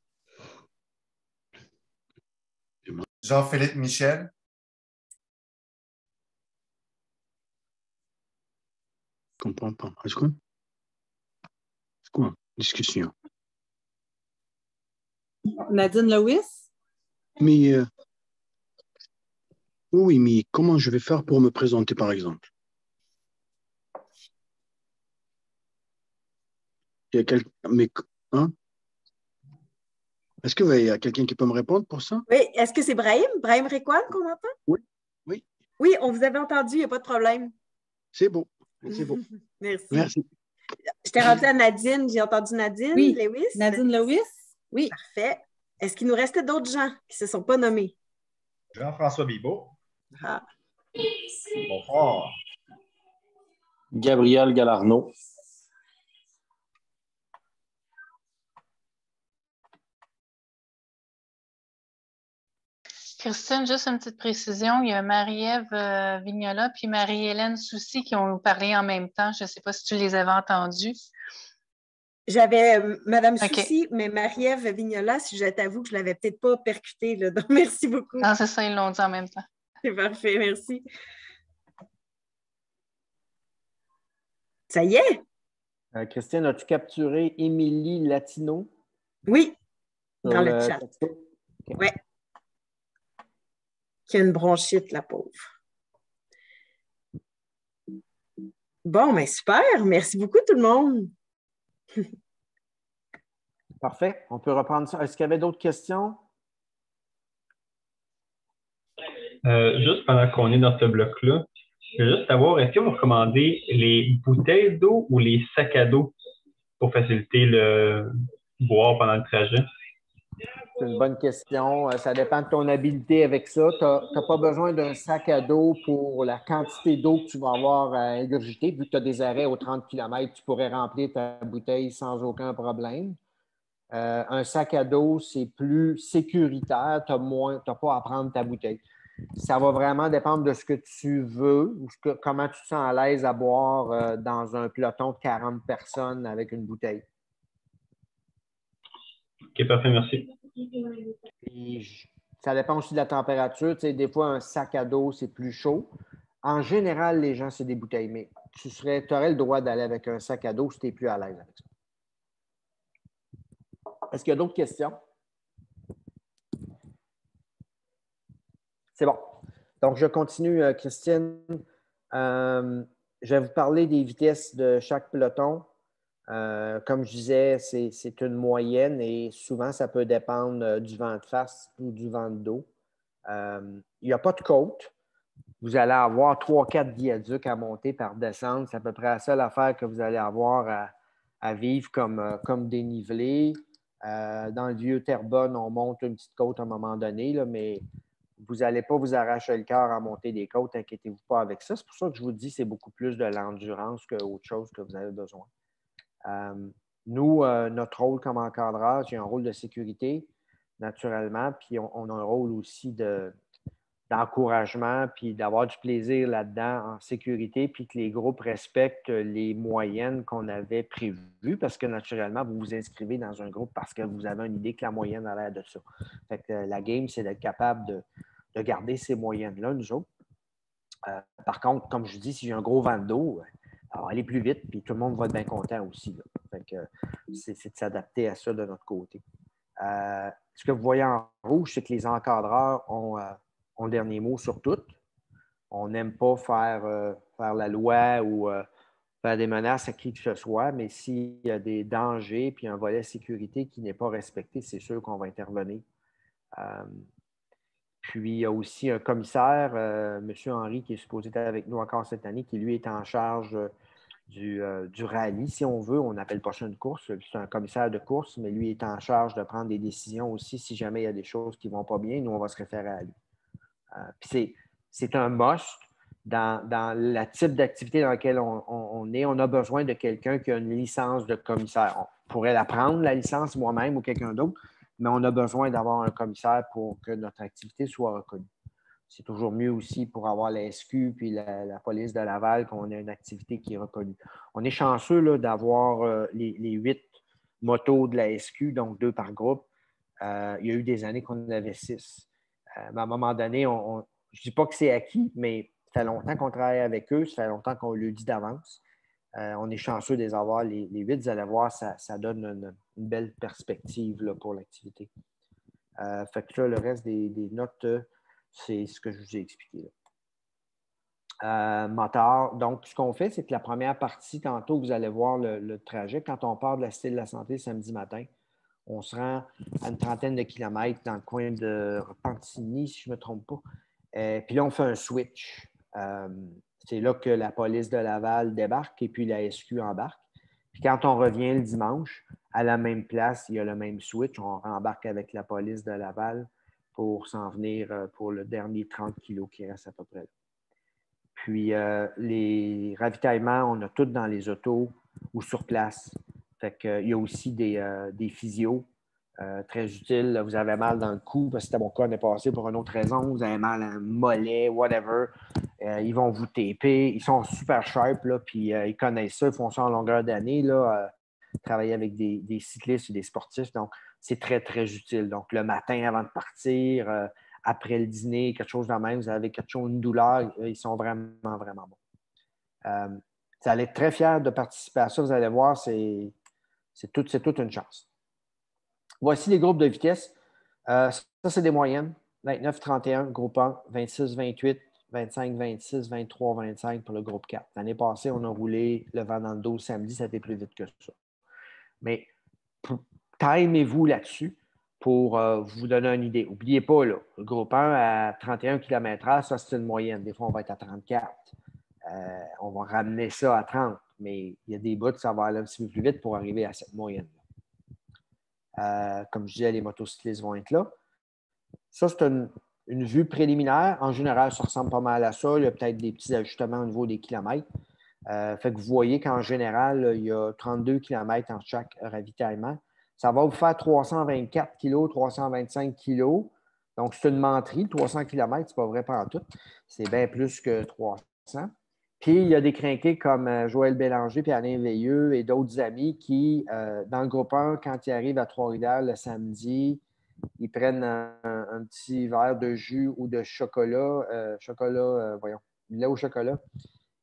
Jean-Philippe Michel. Je ne comprends pas. Est-ce que... C'est quoi? Discussion. Nadine Lewis. Mais... Oui, mais comment je vais faire pour me présenter, par exemple? Il y a quelqu'un... Mais... Hein? Est-ce qu'il y a quelqu'un qui peut me répondre pour ça? Oui, est-ce que c'est Brahim? Brahim Rekwan qu'on entend? Oui, oui. Oui, on vous avait entendu, il n'y a pas de problème. C'est beau. C'est beau. Merci. Merci. Je t'ai rendu à Nadine. J'ai entendu Nadine Lewis. Nadine Lewis. Oui. Parfait. Est-ce qu'il nous restait d'autres gens qui ne se sont pas nommés? Jean-François Bibeau. Ah. Bonsoir. Gabriel Galarno. Christine, juste une petite précision. Il y a Marie-Ève Vignola puis Marie-Hélène Soucy qui ont parlé en même temps. Je ne sais pas si tu les avais entendus. J'avais Madame OK. Soucy, mais Marie-Ève Vignola, si je t'avoue que je ne l'avais peut-être pas percutée. Là, donc, merci beaucoup. Non, c'est ça, ils l'ont dit en même temps. C'est parfait, merci. Ça y est? Christine, as-tu capturé Émilie Latino? Oui, sur dans le chat. texto? Okay. Oui. Qui a une bronchite, la pauvre. Bon, mais super. Merci beaucoup, tout le monde. Parfait. On peut reprendre ça. Est-ce qu'il y avait d'autres questions? Juste pendant qu'on est dans ce bloc-là, je veux juste savoir, est-ce que vous recommandez les bouteilles d'eau ou les sacs à dos pour faciliter le boire pendant le trajet? C'est une bonne question. Ça dépend de ton habileté avec ça. Tu n'as pas besoin d'un sac à dos pour la quantité d'eau que tu vas avoir à ingurgiter. Vu que tu as des arrêts aux 30 km, tu pourrais remplir ta bouteille sans aucun problème. Un sac à dos, c'est plus sécuritaire. Tu n'as pas à prendre ta bouteille. Ça va vraiment dépendre de ce que tu veux ou comment tu te sens à l'aise à boire dans un peloton de 40 personnes avec une bouteille. OK, parfait, merci. Puis, ça dépend aussi de la température. Tu sais, des fois, un sac à dos, c'est plus chaud. En général, les gens, c'est des bouteilles. Mais tu aurais le droit d'aller avec un sac à dos si tu n'es plus à l'aise avec ça. Est-ce qu'il y a d'autres questions? C'est bon. Donc, je continue, Christine. Je vais vous parler des vitesses de chaque peloton. Comme je disais, c'est une moyenne et souvent, ça peut dépendre du vent de face ou du vent de dos. Il n'y a pas de côte. Vous allez avoir 3-4 viaducs à monter par descendre. C'est à peu près la seule affaire que vous allez avoir à vivre comme dénivelé. Dans le vieux Terrebonne, on monte une petite côte à un moment donné, là, mais Vous n'allez pas vous arracher le cœur à monter des côtes, inquiétez-vous pas avec ça. C'est pour ça que je vous dis que c'est beaucoup plus de l'endurance qu'autre chose que vous avez besoin. Nous, notre rôle comme encadreur, j'ai un rôle de sécurité, naturellement, puis on a un rôle aussi d'encouragement, puis d'avoir du plaisir là-dedans en sécurité, puis que les groupes respectent les moyennes qu'on avait prévues, parce que naturellement, vous vous inscrivez dans un groupe parce que vous avez une idée que la moyenne a l'air de ça. Fait que la game, c'est d'être capable de garder ces moyennes-là, nous autres. Par contre, comme je dis, si j'ai un gros vent d'eau, alors aller plus vite, puis tout le monde va être bien content aussi. Là. Fait que c'est de s'adapter à ça de notre côté. Ce que vous voyez en rouge, c'est que les encadreurs ont le dernier mot sur tout. On n'aime pas faire la loi ou faire des menaces à qui que ce soit, mais s'il y a des dangers puis un volet sécurité qui n'est pas respecté, c'est sûr qu'on va intervenir. Puis, il y a aussi un commissaire, M. Henry, qui est supposé être avec nous encore cette année, qui, lui, est en charge du rallye, si on veut. On n'appelle pas ça une course. C'est un commissaire de course, mais lui est en charge de prendre des décisions aussi. Si jamais il y a des choses qui ne vont pas bien, nous, on va se référer à lui. Puis, c'est un must dans le type d'activité dans laquelle on est. On a besoin de quelqu'un qui a une licence de commissaire. On pourrait la prendre, la licence, moi-même ou quelqu'un d'autre, mais on a besoin d'avoir un commissaire pour que notre activité soit reconnue. C'est toujours mieux aussi pour avoir la SQ puis la police de Laval qu'on ait une activité qui est reconnue. On est chanceux d'avoir les 8 motos de la SQ, donc 2 par groupe. Il y a eu des années qu'on en avait 6. Mais à un moment donné, je ne dis pas que c'est acquis, mais ça fait longtemps qu'on travaille avec eux, ça fait longtemps qu'on le dit d'avance. On est chanceux de les avoir, les 8. Vous allez voir, ça donne une belle perspective là, pour l'activité. Fait que là, le reste des notes, c'est ce que je vous ai expliqué. Moteur. Donc, ce qu'on fait, c'est que la première partie, tantôt, vous allez voir le trajet. Quand on part de la Cité de la Santé samedi matin, on se rend à une trentaine de kilomètres dans le coin de Repentigny, si je ne me trompe pas. Puis là, on fait un switch. C'est là que la police de Laval débarque et puis la SQ embarque. Puis quand on revient le dimanche, à la même place, il y a le même switch. On rembarque avec la police de Laval pour s'en venir pour le dernier 30 kilos qui reste à peu près là. Puis les ravitaillements, on a tout dans les autos ou sur place. Fait qu'il y a aussi des physios très utiles. Vous avez mal dans le cou, parce que c'était mon cas l'année passée pour une autre raison. Vous avez mal à un mollet, whatever. Ils vont vous taper. Ils sont super sharp, là, puis ils connaissent ça. Ils font ça en longueur d'année, travailler avec des cyclistes et des sportifs. Donc, c'est très, très utile. Donc, le matin avant de partir, après le dîner, quelque chose de même, vous avez quelque chose, une douleur, ils sont vraiment, vraiment bons. Vous allez être très fiers de participer à ça. Vous allez voir, c'est toute une chance. Voici les groupes de vitesse. Ça, c'est des moyennes. 29-31, groupe 1, 26-28, 25-26, 23-25 pour le groupe 4. L'année passée, on a roulé le vent dans le dos samedi, ça a été plus vite que ça. Mais timez-vous là-dessus pour vous donner une idée. N'oubliez pas, là, le groupe 1 à 31 km/h, ça, c'est une moyenne. Des fois, on va être à 34. On va ramener ça à 30, mais il y a des bouts, ça va aller un petit peu plus vite pour arriver à cette moyenne-là. Comme je disais, les motocyclistes vont être là. Ça, c'est une vue préliminaire. En général, ça ressemble pas mal à ça. Il y a peut-être des petits ajustements au niveau des kilomètres. Fait que vous voyez qu'en général, il y a 32 km en chaque ravitaillement. Ça va vous faire 324 kg, 325 kg. Donc, c'est une menterie. 300 km, c'est pas vrai pantoute. C'est bien plus que 300. Puis, il y a des crinqués comme Joël Bélanger et Alain Veilleux et d'autres amis qui, dans le groupe 1, quand ils arrivent à Trois-Rivières le samedi, ils prennent un petit verre de jus ou de chocolat, du lait au chocolat.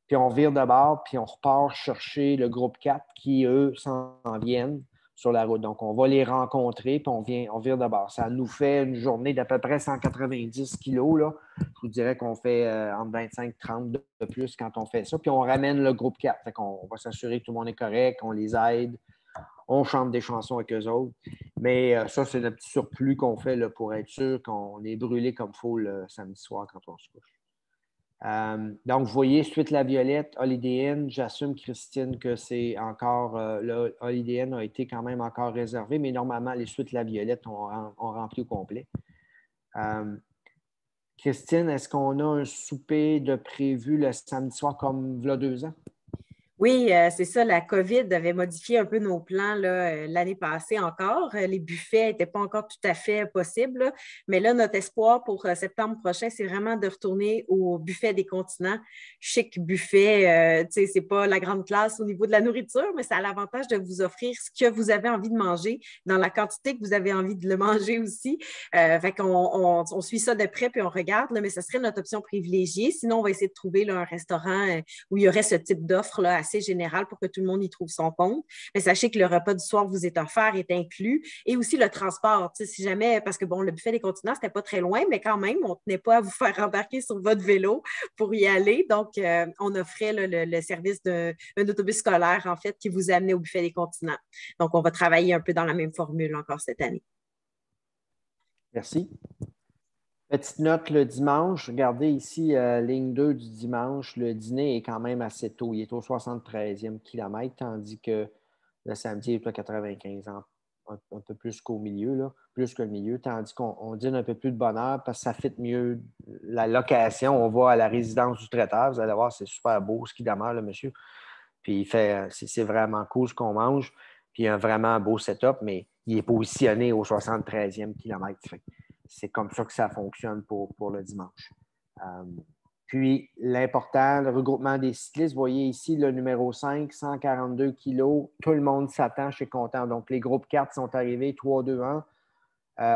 Puis, on vire de bord, puis on repart chercher le groupe 4 qui, eux, s'en viennent sur la route. Donc, on va les rencontrer, puis on vire de bord. Ça nous fait une journée d'à peu près 190 kilos, là. Je vous dirais qu'on fait entre 25 et 30 de plus quand on fait ça. Puis, on ramène le groupe 4. Fait qu'on va s'assurer que tout le monde est correct, on les aide, on chante des chansons avec eux autres. Mais ça, c'est le petit surplus qu'on fait là, pour être sûr qu'on est brûlé comme il faut le samedi soir quand on se couche. Donc, vous voyez, Suite La Violette, Holiday Inn, j'assume, Christine, que c'est encore, le Holiday Inn a été quand même encore réservé, mais normalement, les Suites La Violette, on remplit au complet. Christine, est-ce qu'on a un souper de prévu le samedi soir comme il y a 2 ans? Oui, c'est ça. La COVID avait modifié un peu nos plans l'année passée encore. Les buffets n'étaient pas encore tout à fait possibles, là. Mais là, notre espoir pour septembre prochain, c'est vraiment de retourner au buffet des continents. Chic buffet, tu sais, c'est pas la grande classe au niveau de la nourriture, mais ça a l'avantage de vous offrir ce que vous avez envie de manger dans la quantité que vous avez envie de le manger aussi. Fait qu'on on suit ça de près puis on regarde, là, mais ça serait notre option privilégiée. Sinon, on va essayer de trouver là, un restaurant où il y aurait ce type d'offre là, assez général pour que tout le monde y trouve son compte. Mais sachez que le repas du soir vous est offert, est inclus, et aussi le transport. Si jamais, parce que bon, le buffet des continents, c'était pas très loin, mais quand même, on ne tenait pas à vous faire embarquer sur votre vélo pour y aller. Donc, on offrait le service d'un autobus scolaire, en fait, qui vous amenait au buffet des continents. Donc, on va travailler un peu dans la même formule encore cette année. Merci. Petite note le dimanche. Regardez ici, ligne 2 du dimanche. Le dîner est quand même assez tôt. Il est au 73e kilomètre, tandis que le samedi, il est à 95, un peu plus qu'au milieu, là, plus que le milieu, tandis qu'on dîne un peu plus de bonne heure parce que ça fit mieux la location. On va à la résidence du traiteur. Vous allez voir, c'est super beau ce qui demeure, le monsieur. Puis c'est vraiment cool ce qu'on mange. Puis il y a un vraiment beau setup, mais il est positionné au 73e kilomètre. C'est comme ça que ça fonctionne pour le dimanche. Puis, l'important, le regroupement des cyclistes, vous voyez ici le numéro 5, 142 kilos. Tout le monde s'attend, je suis content. Donc, les groupes 4 sont arrivés, 3, 2, 1.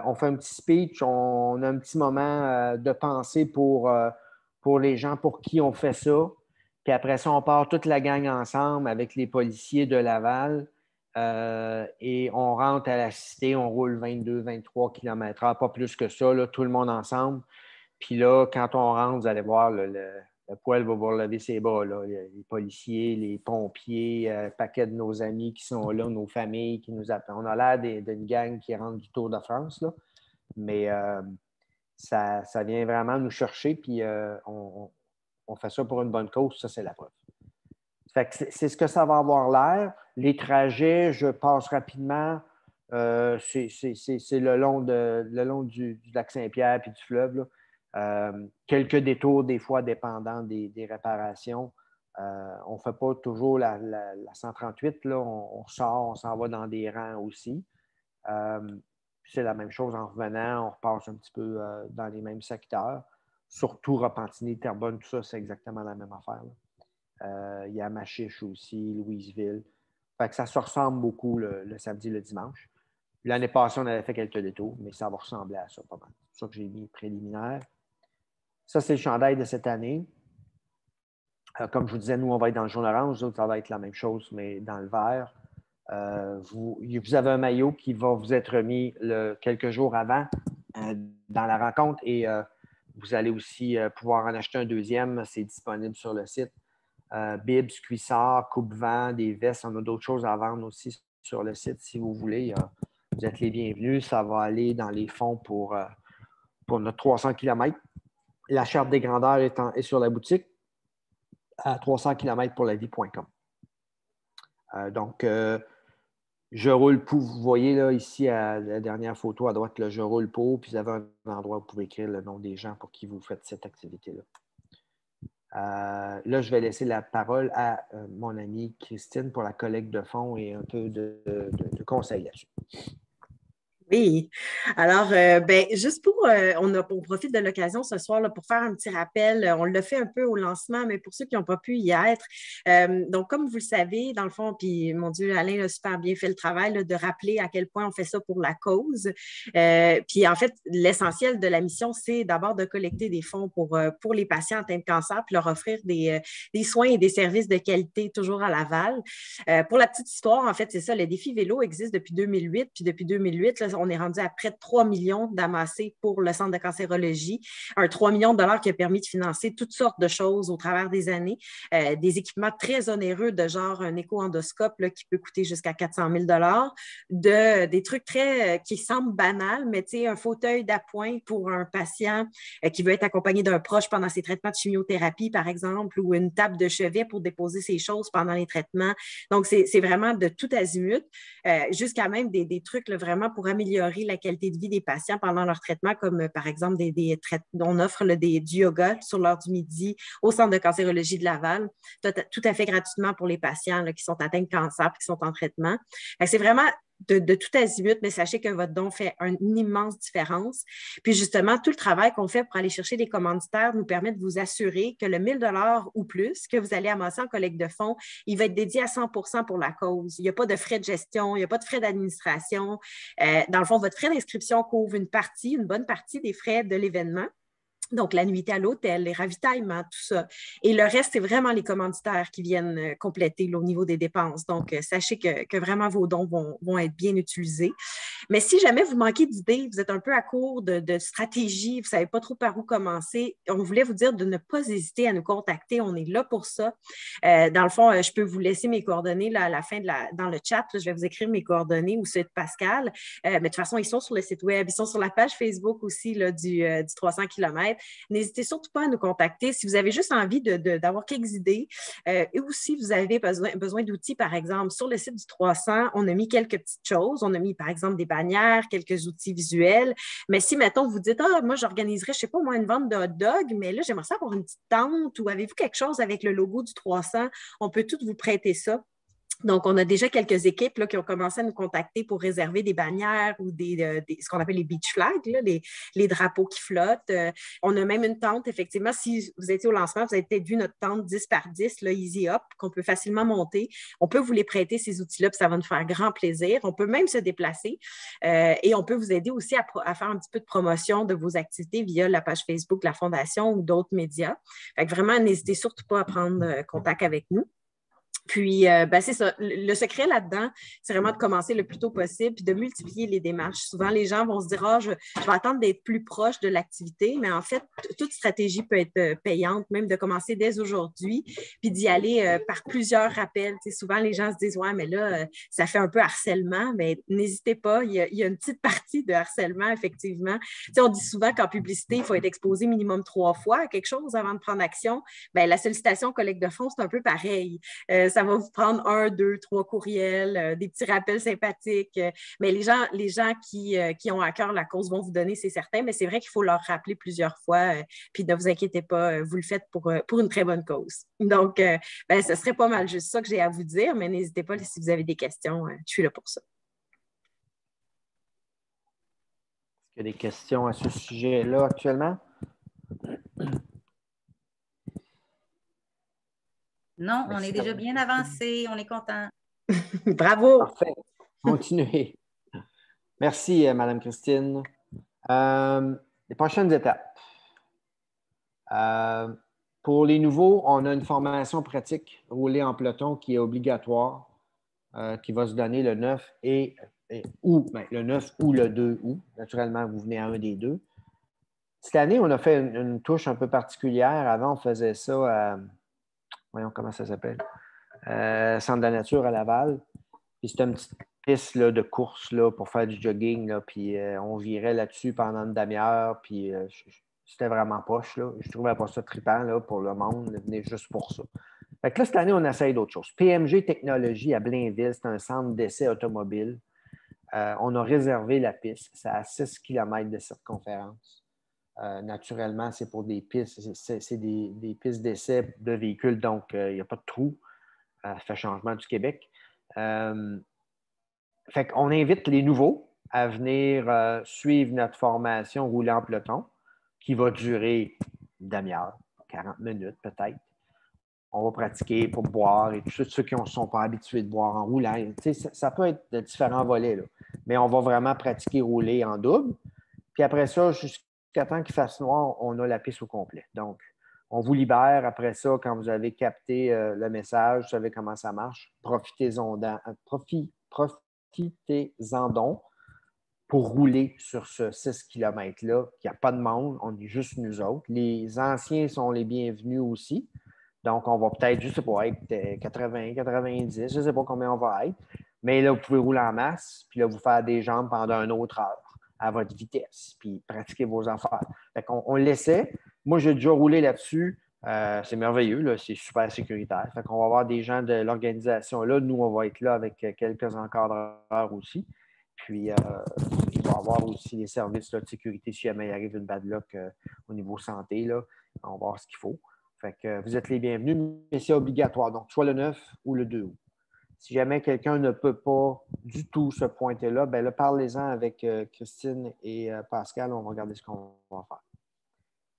On fait un petit speech, on a un petit moment de pensée pour les gens pour qui on fait ça. Puis après ça, on part toute la gang ensemble avec les policiers de Laval. Et on rentre à la cité, on roule 22, 23 km/h, pas plus que ça, là, tout le monde ensemble. Puis là, quand on rentre, vous allez voir, le poêle va vous relever ses bras. Là. Les policiers, les pompiers, un paquet de nos amis qui sont là, nos familles qui nous appellent. On a l'air d'une gang qui rentre du Tour de France, là. Mais ça vient vraiment nous chercher, puis on fait ça pour une bonne cause, ça, c'est la preuve. C'est ce que ça va avoir l'air. Les trajets, je passe rapidement. C'est le long du lac Saint-Pierre et du fleuve. Quelques détours, des fois, dépendant des réparations. On ne fait pas toujours la 138. Là. On sort, on s'en va dans des rangs aussi. C'est la même chose en revenant. On repasse un petit peu dans les mêmes secteurs. Surtout Repentigny, Terrebonne, tout ça, c'est exactement la même affaire. Là. Il y a Machiche aussi, Louisville. Fait que ça se ressemble beaucoup le samedi et le dimanche. L'année passée, on avait fait quelques détours, mais ça va ressembler à ça pas mal. C'est ça que j'ai mis préliminaire. Ça, c'est le chandail de cette année. Comme je vous disais, nous, on va être dans le jaune orange. Ça va être la même chose, mais dans le vert. Vous avez un maillot qui va vous être remis quelques jours avant dans la rencontre et vous allez aussi pouvoir en acheter un deuxième. C'est disponible sur le site. Bibs, cuissards, coupe-vent, des vestes. On a d'autres choses à vendre aussi sur le site si vous voulez. Vous êtes les bienvenus. Ça va aller dans les fonds pour notre 300 km. La charte des grandeurs est sur la boutique à 300 km pour la vie.com. Donc, je roule pour. Vous voyez là, ici, à la dernière photo à droite, le je roule pour, puis vous avez un endroit où vous pouvez écrire le nom des gens pour qui vous faites cette activité-là. Là, je vais laisser la parole à mon amie Christine pour la collecte de fonds et un peu de conseils là-dessus. Oui. Alors, juste on profite de l'occasion ce soir là, pour faire un petit rappel. On l'a fait un peu au lancement, mais pour ceux qui n'ont pas pu y être. Donc, comme vous le savez, dans le fond, puis mon Dieu, Alain a super bien fait le travail là, de rappeler à quel point on fait ça pour la cause. Puis en fait, l'essentiel de la mission, c'est d'abord de collecter des fonds pour les patients atteints de cancer, puis leur offrir des soins et des services de qualité toujours à Laval. Pour la petite histoire, en fait, c'est ça, le défi vélo existe depuis 2008, puis depuis 2008, là, on est rendu à près de 3 millions d'amassés pour le Centre de cancérologie. Un 3 millions de dollars qui a permis de financer toutes sortes de choses au travers des années. Des équipements très onéreux de genre un écho-endoscope là, qui peut coûter jusqu'à 400 000 $. Des trucs qui semblent banals, mais un fauteuil d'appoint pour un patient qui veut être accompagné d'un proche pendant ses traitements de chimiothérapie, par exemple, ou une table de chevet pour déposer ses choses pendant les traitements. Donc, c'est vraiment de tout azimut, jusqu'à même des trucs là, vraiment pour améliorer améliorer la qualité de vie des patients pendant leur traitement, comme par exemple, on offre du yoga sur l'heure du midi au Centre de cancérologie de Laval, tout à fait gratuitement pour les patients là, qui sont atteints de cancer et qui sont en traitement. C'est vraiment de tout azimut, mais sachez que votre don fait une immense différence. Puis justement, tout le travail qu'on fait pour aller chercher des commanditaires nous permet de vous assurer que le 1 000 $ ou plus que vous allez amasser en collecte de fonds, il va être dédié à 100 % pour la cause. Il n'y a pas de frais de gestion, il n'y a pas de frais d'administration. Dans le fond, votre frais d'inscription couvre une bonne partie des frais de l'événement. Donc, la nuitée à l'hôtel, les ravitaillements, tout ça. Et le reste, c'est vraiment les commanditaires qui viennent compléter là, au niveau des dépenses. Donc, sachez que vraiment vos dons vont être bien utilisés. Mais si jamais vous manquez d'idées, vous êtes un peu à court de stratégie, vous ne savez pas trop par où commencer, on voulait vous dire de ne pas hésiter à nous contacter. On est là pour ça. Dans le fond, je peux vous laisser mes coordonnées là, à la fin dans le chat. Là, je vais vous écrire mes coordonnées ou ceux de Pascal. Mais de toute façon, ils sont sur le site web, ils sont sur la page Facebook aussi là, du 300 km. N'hésitez surtout pas à nous contacter si vous avez juste envie d'avoir quelques idées ou si vous avez besoin d'outils, par exemple. Sur le site du 300, on a mis quelques petites choses. On a mis, par exemple, des bannières, quelques outils visuels. Mais si, mettons, vous dites, moi, j'organiserais, je ne sais pas, moi, une vente de hot dog, mais là, j'aimerais ça avoir une petite tente ou avez-vous quelque chose avec le logo du 300? On peut tout vous prêter ça. Donc, on a déjà quelques équipes là, qui ont commencé à nous contacter pour réserver des bannières ou ce qu'on appelle les beach flags, là, les drapeaux qui flottent. On a même une tente, effectivement. Si vous étiez au lancement, vous avez peut-être vu notre tente 10 par 10, là, Easy Up, qu'on peut facilement monter. On peut vous les prêter, ces outils-là, puis ça va nous faire grand plaisir. On peut même se déplacer et on peut vous aider aussi à faire un petit peu de promotion de vos activités via la page Facebook de la Fondation ou d'autres médias. Fait que vraiment, n'hésitez surtout pas à prendre contact avec nous. Puis, c'est ça. Le secret là-dedans, c'est vraiment de commencer le plus tôt possible puis de multiplier les démarches. Souvent, les gens vont se dire, je vais attendre d'être plus proche de l'activité, mais en fait, toute stratégie peut être payante, même de commencer dès aujourd'hui puis d'y aller par plusieurs rappels. Tu sais, souvent, les gens se disent, ouais, mais là, ça fait un peu harcèlement, mais n'hésitez pas, il y a une petite partie de harcèlement, effectivement. Tu sais, on dit souvent qu'en publicité, il faut être exposé minimum 3 fois à quelque chose avant de prendre action. Bien, la sollicitation collecte de fonds, c'est un peu pareil. Ça va vous prendre 1, 2, 3 courriels, des petits rappels sympathiques. Mais les gens qui ont à cœur la cause vont vous donner, c'est certain, mais c'est vrai qu'il faut leur rappeler plusieurs fois. Puis ne vous inquiétez pas, vous le faites pour une très bonne cause. Donc, ce serait pas mal juste ça que j'ai à vous dire, mais n'hésitez pas si vous avez des questions, je suis là pour ça. Est-ce qu'il y a des questions à ce sujet-là actuellement? Non, on est déjà bien avancé. On est content. Bravo! Parfait. Continuez. Merci, Mme Christine. Les prochaines étapes. Pour les nouveaux, on a une formation pratique roulée en peloton qui est obligatoire, qui va se donner le 9 le 9 ou le 2 août. Naturellement, vous venez à un des deux. Cette année, on a fait une touche un peu particulière. Avant, on faisait ça voyons comment ça s'appelle. Centre de la nature à Laval. Puis c'était une petite piste là, de course là, pour faire du jogging. Là, puis on virait là-dessus pendant une demi-heure. Puis c'était vraiment poche. Là. Je trouvais pas ça trippant là, pour le monde. On venait juste pour ça. Fait que là, cette année, on essaye d'autres choses. PMG Technologies à Blainville, c'est un centre d'essai automobile. On a réservé la piste. C'est à 6 km de circonférence. Naturellement, c'est pour des pistes, c'est des pistes d'essai de véhicules, donc il n'y a pas de trou. Ça fait changement du Québec. Fait qu'on invite les nouveaux à venir suivre notre formation rouler en peloton, qui va durer une demi-heure, 40 minutes peut-être. On va pratiquer pour boire et tous ceux qui ne sont pas habitués de boire en roulant. Tu sais, ça peut être de différents volets, là. Mais on va vraiment pratiquer rouler en double. Puis après ça, jusqu'à temps qu'il fasse noir, on a la piste au complet. Donc, on vous libère. Après ça, quand vous avez capté le message, vous savez comment ça marche, profitez-en donc pour rouler sur ce 6 km-là, qu'il n'y a pas de monde, on est juste nous autres. Les anciens sont les bienvenus aussi. Donc, on va peut-être, je ne sais pas, être 80, 90, je ne sais pas combien on va être. Mais là, vous pouvez rouler en masse, puis là, vous faire des jambes pendant une autre heure à votre vitesse, puis pratiquer vos affaires. Fait qu'on l'essaie. Moi, j'ai déjà roulé là-dessus. C'est merveilleux, là, c'est super sécuritaire. Fait qu'on va avoir des gens de l'organisation là. Nous, on va être là avec quelques encadreurs aussi. Puis, il va y avoir aussi les services là, de sécurité si jamais il arrive une bad luck au niveau santé. Là, on va voir ce qu'il faut. Fait que vous êtes les bienvenus, mais c'est obligatoire. Donc, soit le 9 ou le 2 août. Si jamais quelqu'un ne peut pas du tout se pointer là, bien là, parlez-en avec Christine et Pascal. On va regarder ce qu'on va faire.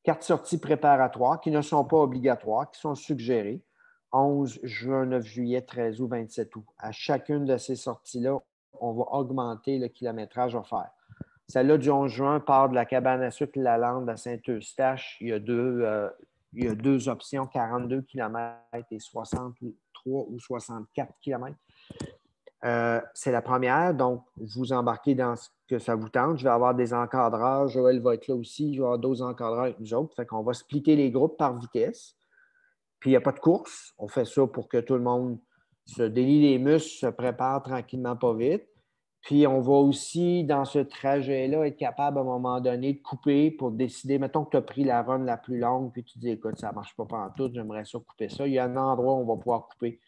Cartes sorties préparatoires qui ne sont pas obligatoires, qui sont suggérées. 11 juin, 9 juillet, 13 août, 27 août. À chacune de ces sorties-là, on va augmenter le kilométrage offert. Celle-là du 11 juin part de la cabane à sucre Lalande à Saint-Eustache. Il y a deux options, 42 km et 63 ou 64 km. C'est la première, donc vous embarquez dans ce que ça vous tente. Je vais avoir des encadreurs. Joël va être là aussi. Je vais avoir d'autres encadreurs avec nous autres. Fait qu'on va splitter les groupes par vitesse. Puis il n'y a pas de course. On fait ça pour que tout le monde se délie les muscles, se prépare tranquillement, pas vite. Puis on va aussi, dans ce trajet-là, être capable à un moment donné de couper pour décider. Mettons que tu as pris la run la plus longue, puis tu dis, écoute, ça ne marche pas pantoute, j'aimerais ça couper ça. Il y a un endroit où on va pouvoir couper,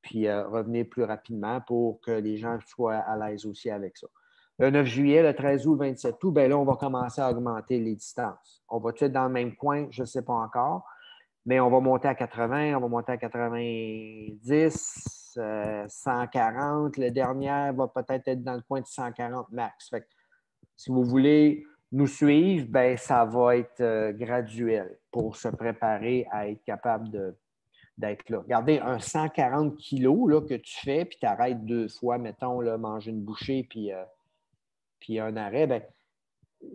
puis revenir plus rapidement pour que les gens soient à l'aise aussi avec ça. Le 9 juillet, le 13 août, le 27 août, bien là, on va commencer à augmenter les distances. On va-tu être dans le même coin? Je ne sais pas encore. Mais on va monter à 80, on va monter à 90, 140. Le dernier va peut-être être dans le coin de 140 max. Fait que, si vous voulez nous suivre, bien, ça va être graduel pour se préparer à être capable d'être là. Regardez, un 140 kilos là, que tu fais, puis tu arrêtes 2 fois, mettons, là, manger une bouchée, puis un arrêt, bien,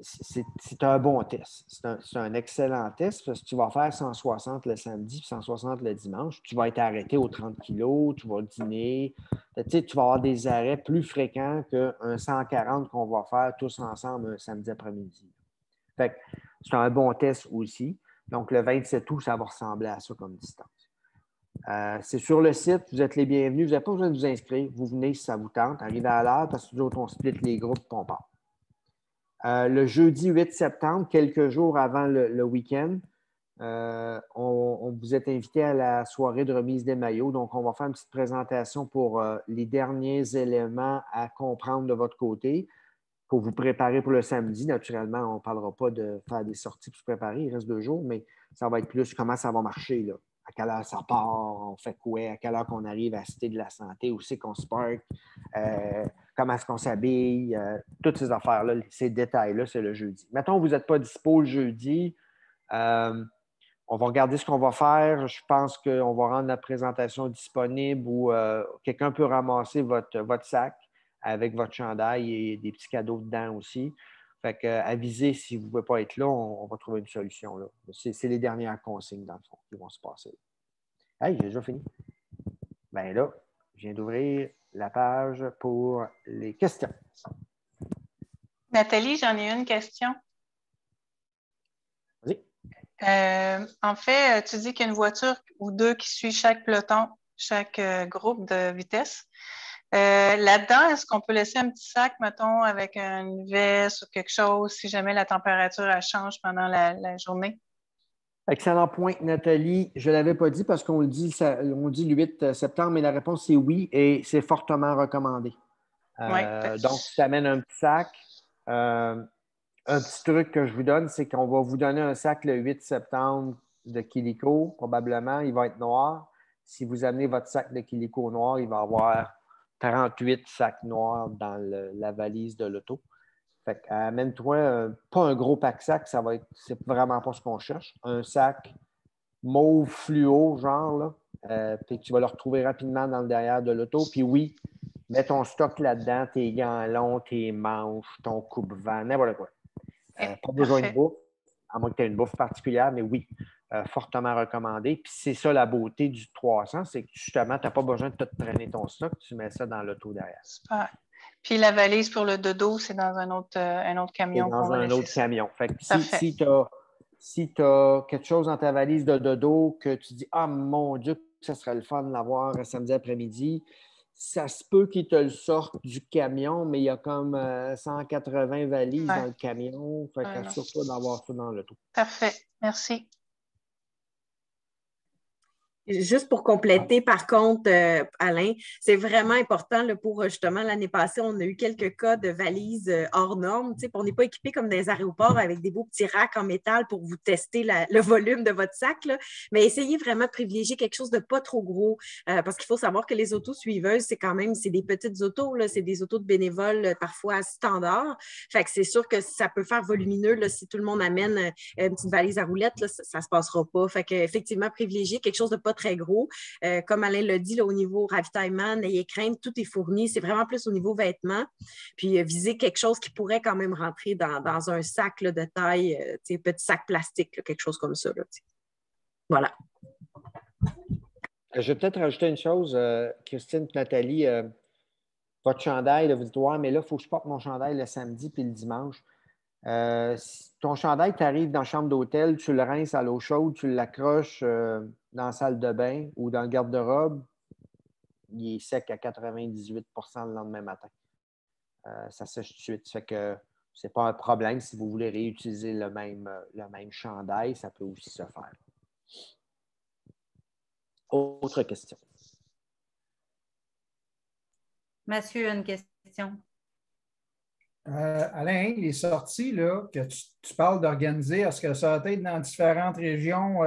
c'est un bon test. C'est un excellent test parce que tu vas faire 160 le samedi puis 160 le dimanche. Tu vas être arrêté aux 30 kilos, tu vas dîner. Tu vas avoir des arrêts plus fréquents qu'un 140 qu'on va faire tous ensemble un samedi après-midi. Fait que c'est un bon test aussi. Donc, le 27 août, ça va ressembler à ça comme distance. C'est sur le site, vous êtes les bienvenus. Vous n'avez pas besoin de vous inscrire. Vous venez si ça vous tente. Arrivez à l'heure parce que nous autres, on split les groupes et on part. Le jeudi 8 septembre, quelques jours avant le week-end, on vous est invité à la soirée de remise des maillots. Donc, on va faire une petite présentation pour les derniers éléments à comprendre de votre côté pour vous préparer pour le samedi. Naturellement, on ne parlera pas de faire des sorties pour se préparer. Il reste 2 jours, mais ça va être plus comment ça va marcher, là. À quelle heure ça part, on fait quoi, à quelle heure qu'on arrive à la Cité de la Santé, où c'est qu'on se parque, comment est-ce qu'on s'habille, toutes ces affaires-là, ces détails-là, c'est le jeudi. Mettons, vous n'êtes pas dispo le jeudi, on va regarder ce qu'on va faire. Je pense qu'on va rendre la présentation disponible où quelqu'un peut ramasser votre sac avec votre chandail et des petits cadeaux dedans aussi. Fait que, avisez si vous ne pouvez pas être là, on va trouver une solution. Là. C'est les dernières consignes, dans le fond, qui vont se passer. Hey, j'ai déjà fini. Bien là, je viens d'ouvrir la page pour les questions. Nathalie, j'en ai une question. Vas-y. En fait, tu dis qu'il y a une voiture ou 2 qui suit chaque peloton, chaque groupe de vitesse. Là-dedans, est-ce qu'on peut laisser un petit sac, mettons, avec une veste ou quelque chose si jamais la température elle change pendant la journée? Excellent point, Nathalie. Je ne l'avais pas dit parce qu'on dit le 8 septembre, mais la réponse c'est oui et c'est fortement recommandé. Donc, tu t'amènes un petit sac. Un petit truc que je vous donne, c'est qu'on va vous donner un sac le 8 septembre de Kilico. Probablement, il va être noir. Si vous amenez votre sac de Kilico noir, il va y avoir 38 sacs noirs dans la valise de l'auto. Fait que, amène-toi pas un gros pack-sac, c'est vraiment pas ce qu'on cherche. Un sac mauve fluo, genre, là, puis tu vas le retrouver rapidement dans le derrière de l'auto. Puis oui, mets ton stock là-dedans, tes gants longs, tes manches, ton coupe-vent, n'importe quoi. Pas besoin de bouffe, à moins que tu aies une bouffe particulière, mais oui, fortement recommandé. Puis c'est ça la beauté du 300, c'est que justement, tu n'as pas besoin de te traîner ton stock, tu mets ça dans l'auto derrière. Super. Puis la valise pour le dodo, c'est dans un autre camion. C'est dans un autre camion. Fait que si tu as quelque chose dans ta valise de dodo que tu dis « Ah, mon Dieu, ça serait le fun de l'avoir samedi après-midi », ça se peut qu'ils te le sortent du camion, mais il y a comme 180 valises dans le camion. Fait qu'assure-toi d'avoir ça dans l'auto. Parfait. Merci. Juste pour compléter, par contre, Alain, c'est vraiment important là, pour justement l'année passée, on a eu quelques cas de valises hors normes. On n'est pas équipé comme des aéroports avec des beaux petits racks en métal pour vous tester le volume de votre sac, là. Mais essayez vraiment de privilégier quelque chose de pas trop gros parce qu'il faut savoir que les autos suiveuses, c'est des petites autos, là, c'est des autos de bénévoles parfois standards. Fait que c'est sûr que ça peut faire volumineux là, si tout le monde amène une petite valise à roulettes, là, ça ne se passera pas. Fait que, effectivement, privilégier quelque chose de pas très gros. Comme Alain l'a dit, là, au niveau ravitaillement, n'ayez crainte, tout est fourni. C'est vraiment plus au niveau vêtements. Puis visez quelque chose qui pourrait quand même rentrer dans un sac là, de taille, petit sac plastique, là, quelque chose comme ça. Là, voilà. Je vais peut-être rajouter une chose, Christine et Nathalie. Votre chandail, là, vous dites, ouais, mais là, il faut que je porte mon chandail le samedi puis le dimanche. Ton chandail, tu arrives dans la chambre d'hôtel, tu le rinces à l'eau chaude, tu l'accroches dans la salle de bain ou dans le garde-robe, il est sec à 98 le lendemain matin. Ça sèche tout de suite. Ça fait que ce n'est pas un problème si vous voulez réutiliser le même chandail, ça peut aussi se faire. Autre question. Mathieu a une question. Alain, les sorties là, que tu parles d'organiser, est-ce que ça va être dans différentes régions?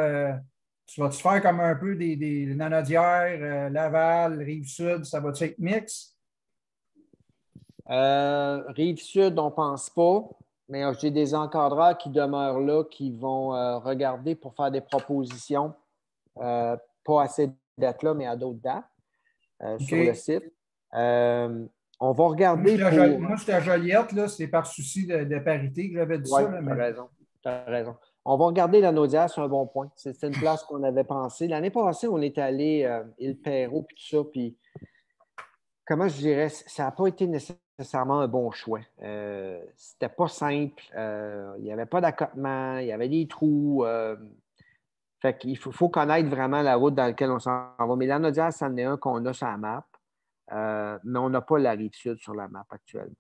Tu vas-tu faire comme un peu des Lanaudière, Laval, Rive-Sud, ça va-tu être mix? Rive-Sud, on ne pense pas, mais j'ai des encadreurs qui demeurent là, qui vont regarder pour faire des propositions, pas à cette date-là, mais à d'autres dates sur le site. On va regarder. Moi, j'étais à Joliette, là, c'est par souci de parité que j'avais dit ça. Tu as raison. On va regarder la Naudière, c'est un bon point. C'était une place qu'on avait pensé. L'année passée, on est allé Île-Perrot et tout ça, puis comment je dirais, ça n'a pas été nécessairement un bon choix. C'était pas simple. Il n'y avait pas d'accotement, il y avait des trous. Fait qu'il faut connaître vraiment la route dans laquelle on s'en va. Mais la Naudière, c'en est un qu'on a sur la map. Mais on n'a pas la Rive-Sud sur la map actuellement.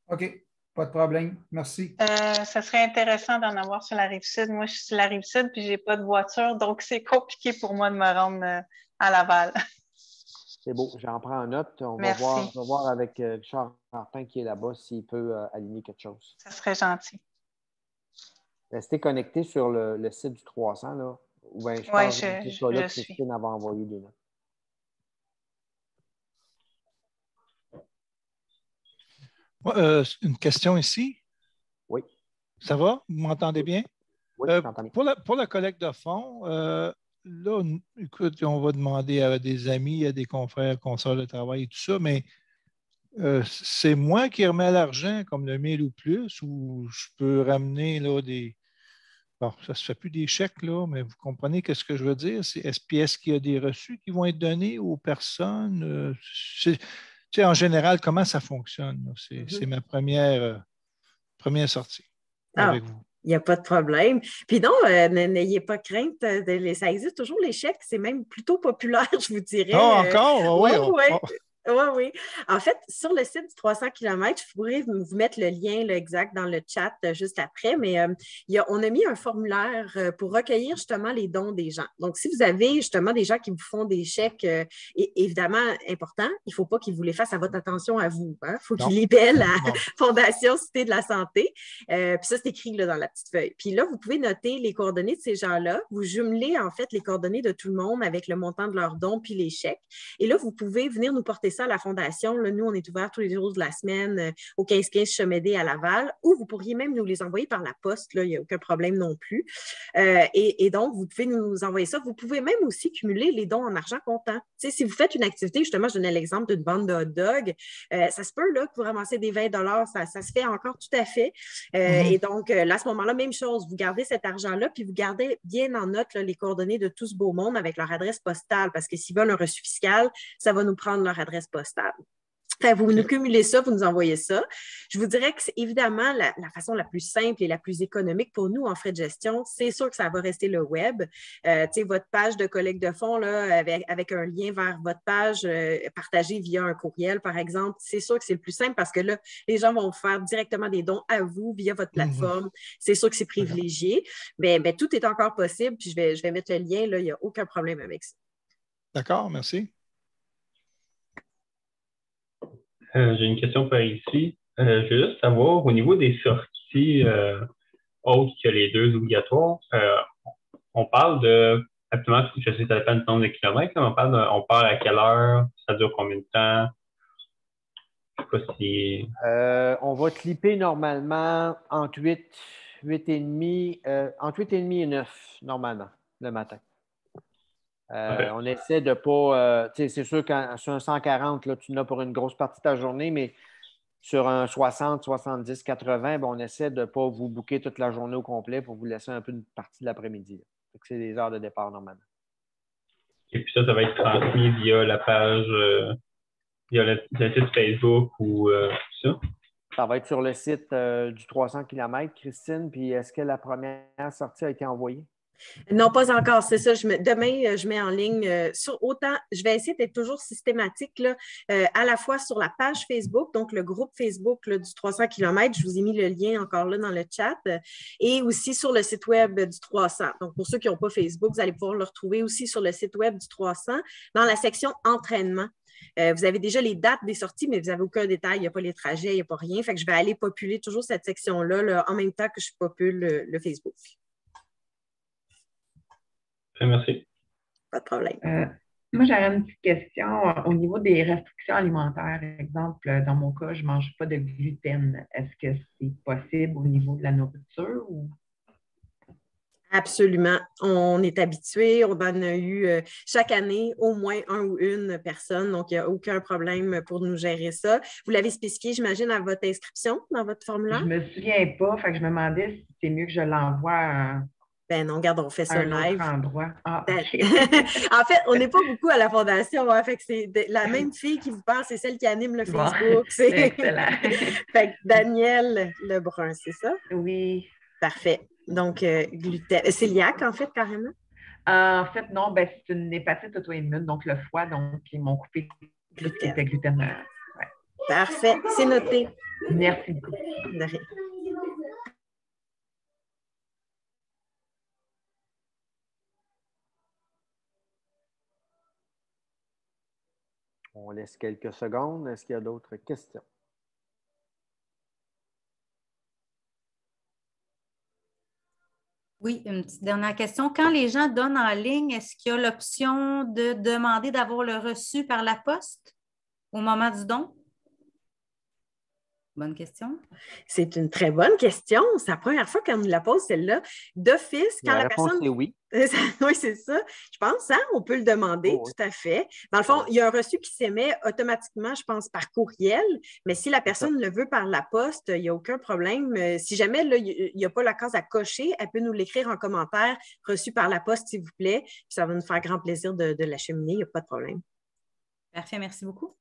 OK, pas de problème. Merci. Ça serait intéressant d'en avoir sur la Rive-Sud. Moi, je suis sur la Rive-Sud puis je n'ai pas de voiture, donc c'est compliqué pour moi de me rendre à Laval. C'est beau, j'en prends en note. On va voir avec Richard Martin qui est là-bas s'il peut aligner quelque chose. Ça serait gentil. Restez connecté sur le site du 300. Là, où je pense que Christine avait envoyé des notes. Une question ici. Oui. Ça va? Vous m'entendez bien? Oui, je t'entends bien. Pour la collecte de fonds, là, écoute, on va demander à des amis, à des confrères, consoeurs de travail et tout ça, mais c'est moi qui remets l'argent comme le 1000 ou plus, ou je peux ramener là, des... Bon, ça ne se fait plus des chèques, là, mais vous comprenez ce que je veux dire? Est-ce qu'il y a des reçus qui vont être donnés aux personnes? Tu sais, en général, comment ça fonctionne? C'est ma première sortie avec vous. Il n'y a pas de problème. Puis non, n'ayez pas crainte. Ça existe toujours, les chèques. C'est même plutôt populaire, je vous dirais. Ah, encore? Oui. Oui. En fait, sur le site du 300 km, je pourrais vous mettre le lien là, exact dans le chat juste après, mais on a mis un formulaire pour recueillir justement les dons des gens. Donc, si vous avez justement des gens qui vous font des chèques, évidemment, importants, il ne faut pas qu'ils vous les fassent à votre attention à vous. Il faut qu'ils libellent la Fondation Cité de la Santé. Puis ça, c'est écrit là, dans la petite feuille. Puis là, vous pouvez noter les coordonnées de ces gens-là. Vous jumelez en fait les coordonnées de tout le monde avec le montant de leurs dons puis les chèques. Et là, vous pouvez venir nous porter ça à la Fondation. Là, nous, on est ouvert tous les jours de la semaine au 15-15 Chemédé à Laval, ou vous pourriez même nous les envoyer par la poste. Là, il n'y a aucun problème non plus. Et donc, vous pouvez nous envoyer ça. Vous pouvez même aussi cumuler les dons en argent comptant. Tu sais, si vous faites une activité, justement, je donnais l'exemple d'une bande de hot dogs, ça se peut là, que vous ramassez des 20 ça se fait encore tout à fait. Et donc, là, à ce moment-là, même chose. Vous gardez cet argent-là, puis vous gardez bien en note là, les coordonnées de tout ce beau monde avec leur adresse postale, parce que s'ils veulent un reçu fiscal, ça va nous prendre leur adresse postale. Vous nous cumulez ça, vous nous envoyez ça. Je vous dirais que c'est évidemment la façon la plus simple et la plus économique pour nous en frais de gestion. C'est sûr que ça va rester le web. Votre page de collecte de fonds là, avec un lien vers votre page partagée via un courriel, par exemple, c'est sûr que c'est le plus simple parce que là, les gens vont faire directement des dons à vous via votre plateforme. C'est sûr que c'est privilégié. Mais tout est encore possible. Puis je vais mettre le lien, là, il n'y a aucun problème avec ça. D'accord, merci. J'ai une question par ici. Je veux juste savoir, au niveau des sorties autres que les deux obligatoires, on parle de, actuellement, je sais que ça dépend du nombre de kilomètres, mais on part à quelle heure, ça dure combien de temps? Je sais pas si... On va clipper normalement entre 8h30, entre 8h30 et 9 normalement, le matin. On essaie de pas. Tu sais, c'est sûr que sur un 140, là, tu n'as pour une grosse partie de ta journée, mais sur un 60, 70, 80, ben, on essaie de ne pas vous booker toute la journée au complet pour vous laisser un peu une partie de l'après-midi. C'est des heures de départ normalement. Et puis ça va être transmis via la page, via le site Facebook ou tout ça? Ça va être sur le site du 300 km, Christine. Puis est-ce que la première sortie a été envoyée? Non, pas encore, c'est ça. Demain, je mets en ligne autant, je vais essayer d'être toujours systématique là, à la fois sur la page Facebook, donc le groupe Facebook là, du 300 km. Je vous ai mis le lien encore là dans le chat, et aussi sur le site web du 300. Donc, pour ceux qui n'ont pas Facebook, vous allez pouvoir le retrouver aussi sur le site web du 300 dans la section entraînement. Vous avez déjà les dates des sorties, mais vous n'avez aucun détail. Il n'y a pas les trajets, il n'y a pas rien. Fait que je vais aller populer toujours cette section-là là, en même temps que je popule le Facebook. Merci. Pas de problème. Moi, j'aurais une petite question au niveau des restrictions alimentaires. Exemple, dans mon cas, je ne mange pas de gluten. Est-ce que c'est possible au niveau de la nourriture ou... Absolument. On est habitué. On en a eu chaque année au moins un ou une personne. Donc, il n'y a aucun problème pour nous gérer ça. Vous l'avez spécifié, j'imagine, à votre inscription dans votre formulaire? Je ne me souviens pas. Fait que je me demandais si c'est mieux que je l'envoie à... Ben non, regarde, on fait ça live. Autre endroit. Ah, okay. En fait, on n'est pas beaucoup à la Fondation. Hein, fait que c'est la même fille qui vous parle, c'est celle qui anime le Facebook. C'est excellent. Fait que Danielle Lebrun, c'est ça? Oui. Parfait. Donc, gluten. Cœliaque, en fait, carrément? En fait, non, ben, c'est une hépatite auto-immune, donc le foie, donc ils m'ont coupé gluten. Gluten. Ouais. Parfait. C'est noté. Merci beaucoup. De rien. On laisse quelques secondes. Est-ce qu'il y a d'autres questions? Oui, une petite dernière question. Quand les gens donnent en ligne, est-ce qu'il y a l'option de demander d'avoir le reçu par la poste au moment du don? Bonne question. C'est une très bonne question. C'est la première fois qu'on nous la pose, celle-là. D'office, quand la personne... est oui. Oui, c'est ça. Je pense, hein, on peut le demander, tout à fait. Dans le fond, il y a un reçu qui s'émet automatiquement, je pense, par courriel, mais si la personne le veut par la poste, il n'y a aucun problème. Si jamais là, il n'y a pas la case à cocher, elle peut nous l'écrire en commentaire, reçu par la poste, s'il vous plaît. Puis ça va nous faire grand plaisir de l'acheminer, il n'y a pas de problème. Parfait, merci beaucoup.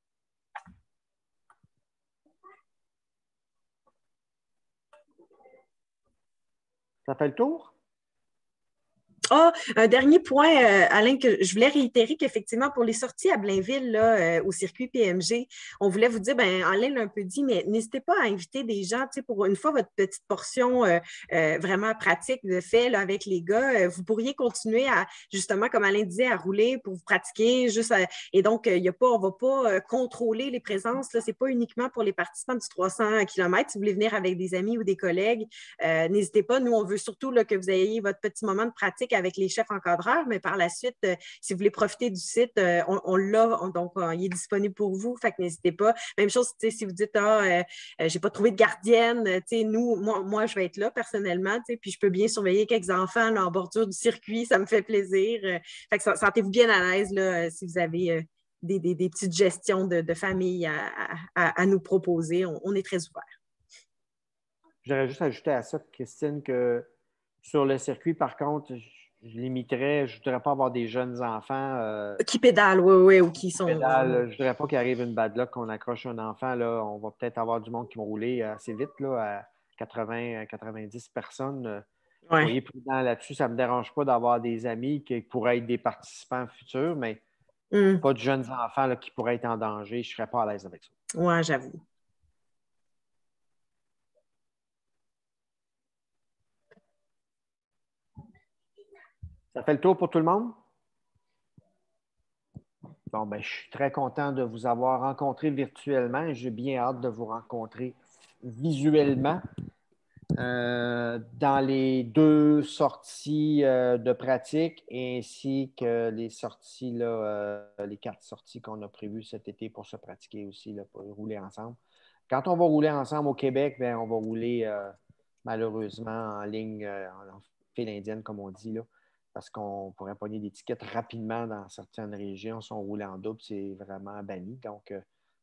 Ça fait le tour? Ah, un dernier point, Alain, que je voulais réitérer qu'effectivement, pour les sorties à Blainville, là, au circuit PMG, on voulait vous dire, ben, Alain l'a un peu dit, mais n'hésitez pas à inviter des gens, pour une fois votre petite portion vraiment pratique de fait là, avec les gars, vous pourriez continuer à, justement, comme Alain disait, à rouler pour vous pratiquer. Et donc, on ne va pas contrôler les présences. Ce n'est pas uniquement pour les participants du 300 km. Si vous voulez venir avec des amis ou des collègues, n'hésitez pas. Nous, on veut surtout là, que vous ayez votre petit moment de pratique avec les chefs encadreurs, mais par la suite, si vous voulez profiter du site, on l'a, donc il est disponible pour vous, fait que n'hésitez pas. Même chose, si vous dites, j'ai pas trouvé de gardienne, moi, je vais être là personnellement, puis je peux bien surveiller quelques enfants là, en bordure du circuit, ça me fait plaisir. Fait que sentez-vous bien à l'aise là, si vous avez des petites gestions de famille à nous proposer. On est très ouvert. J'aurais juste ajouté à ça, Christine, que sur le circuit, par contre, je limiterais, je ne voudrais pas avoir des jeunes enfants. Qui pédalent, oui, ou qui sont. Je ne voudrais pas qu'il arrive une bad luck, qu'on accroche un enfant. Là, on va peut-être avoir du monde qui va rouler assez vite, là, à 80, 90 personnes. Soyez prudents là-dessus. Ça ne me dérange pas d'avoir des amis qui pourraient être des participants futurs, mais pas de jeunes enfants là, qui pourraient être en danger. Je ne serais pas à l'aise avec ça. Oui, j'avoue. Ça fait le tour pour tout le monde? bon, ben, je suis très content de vous avoir rencontré virtuellement et j'ai bien hâte de vous rencontrer visuellement dans les 2 sorties de pratique ainsi que les sorties, là, les 4 sorties qu'on a prévues cet été pour se pratiquer aussi, là, pour rouler ensemble. Quand on va rouler ensemble au Québec, bien, on va rouler malheureusement en ligne, en file indienne, comme on dit, là, parce qu'on pourrait pogner des tickets rapidement dans certaines régions. Si on roule en double, c'est vraiment banni. Donc,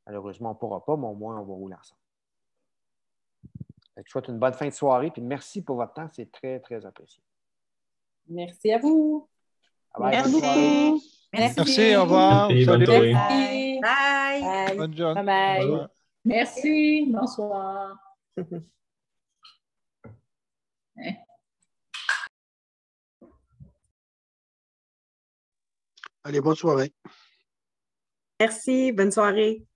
malheureusement, on ne pourra pas, mais au moins, on va rouler ensemble. Je vous souhaite une bonne fin de soirée, puis merci pour votre temps. C'est très, très apprécié. Merci à vous. Merci. Merci, au revoir. Merci, bonne soirée. Merci. Bye. Bonne journée. Bye. Au revoir. Merci. Bonsoir. Allez, bonne soirée. Merci, bonne soirée.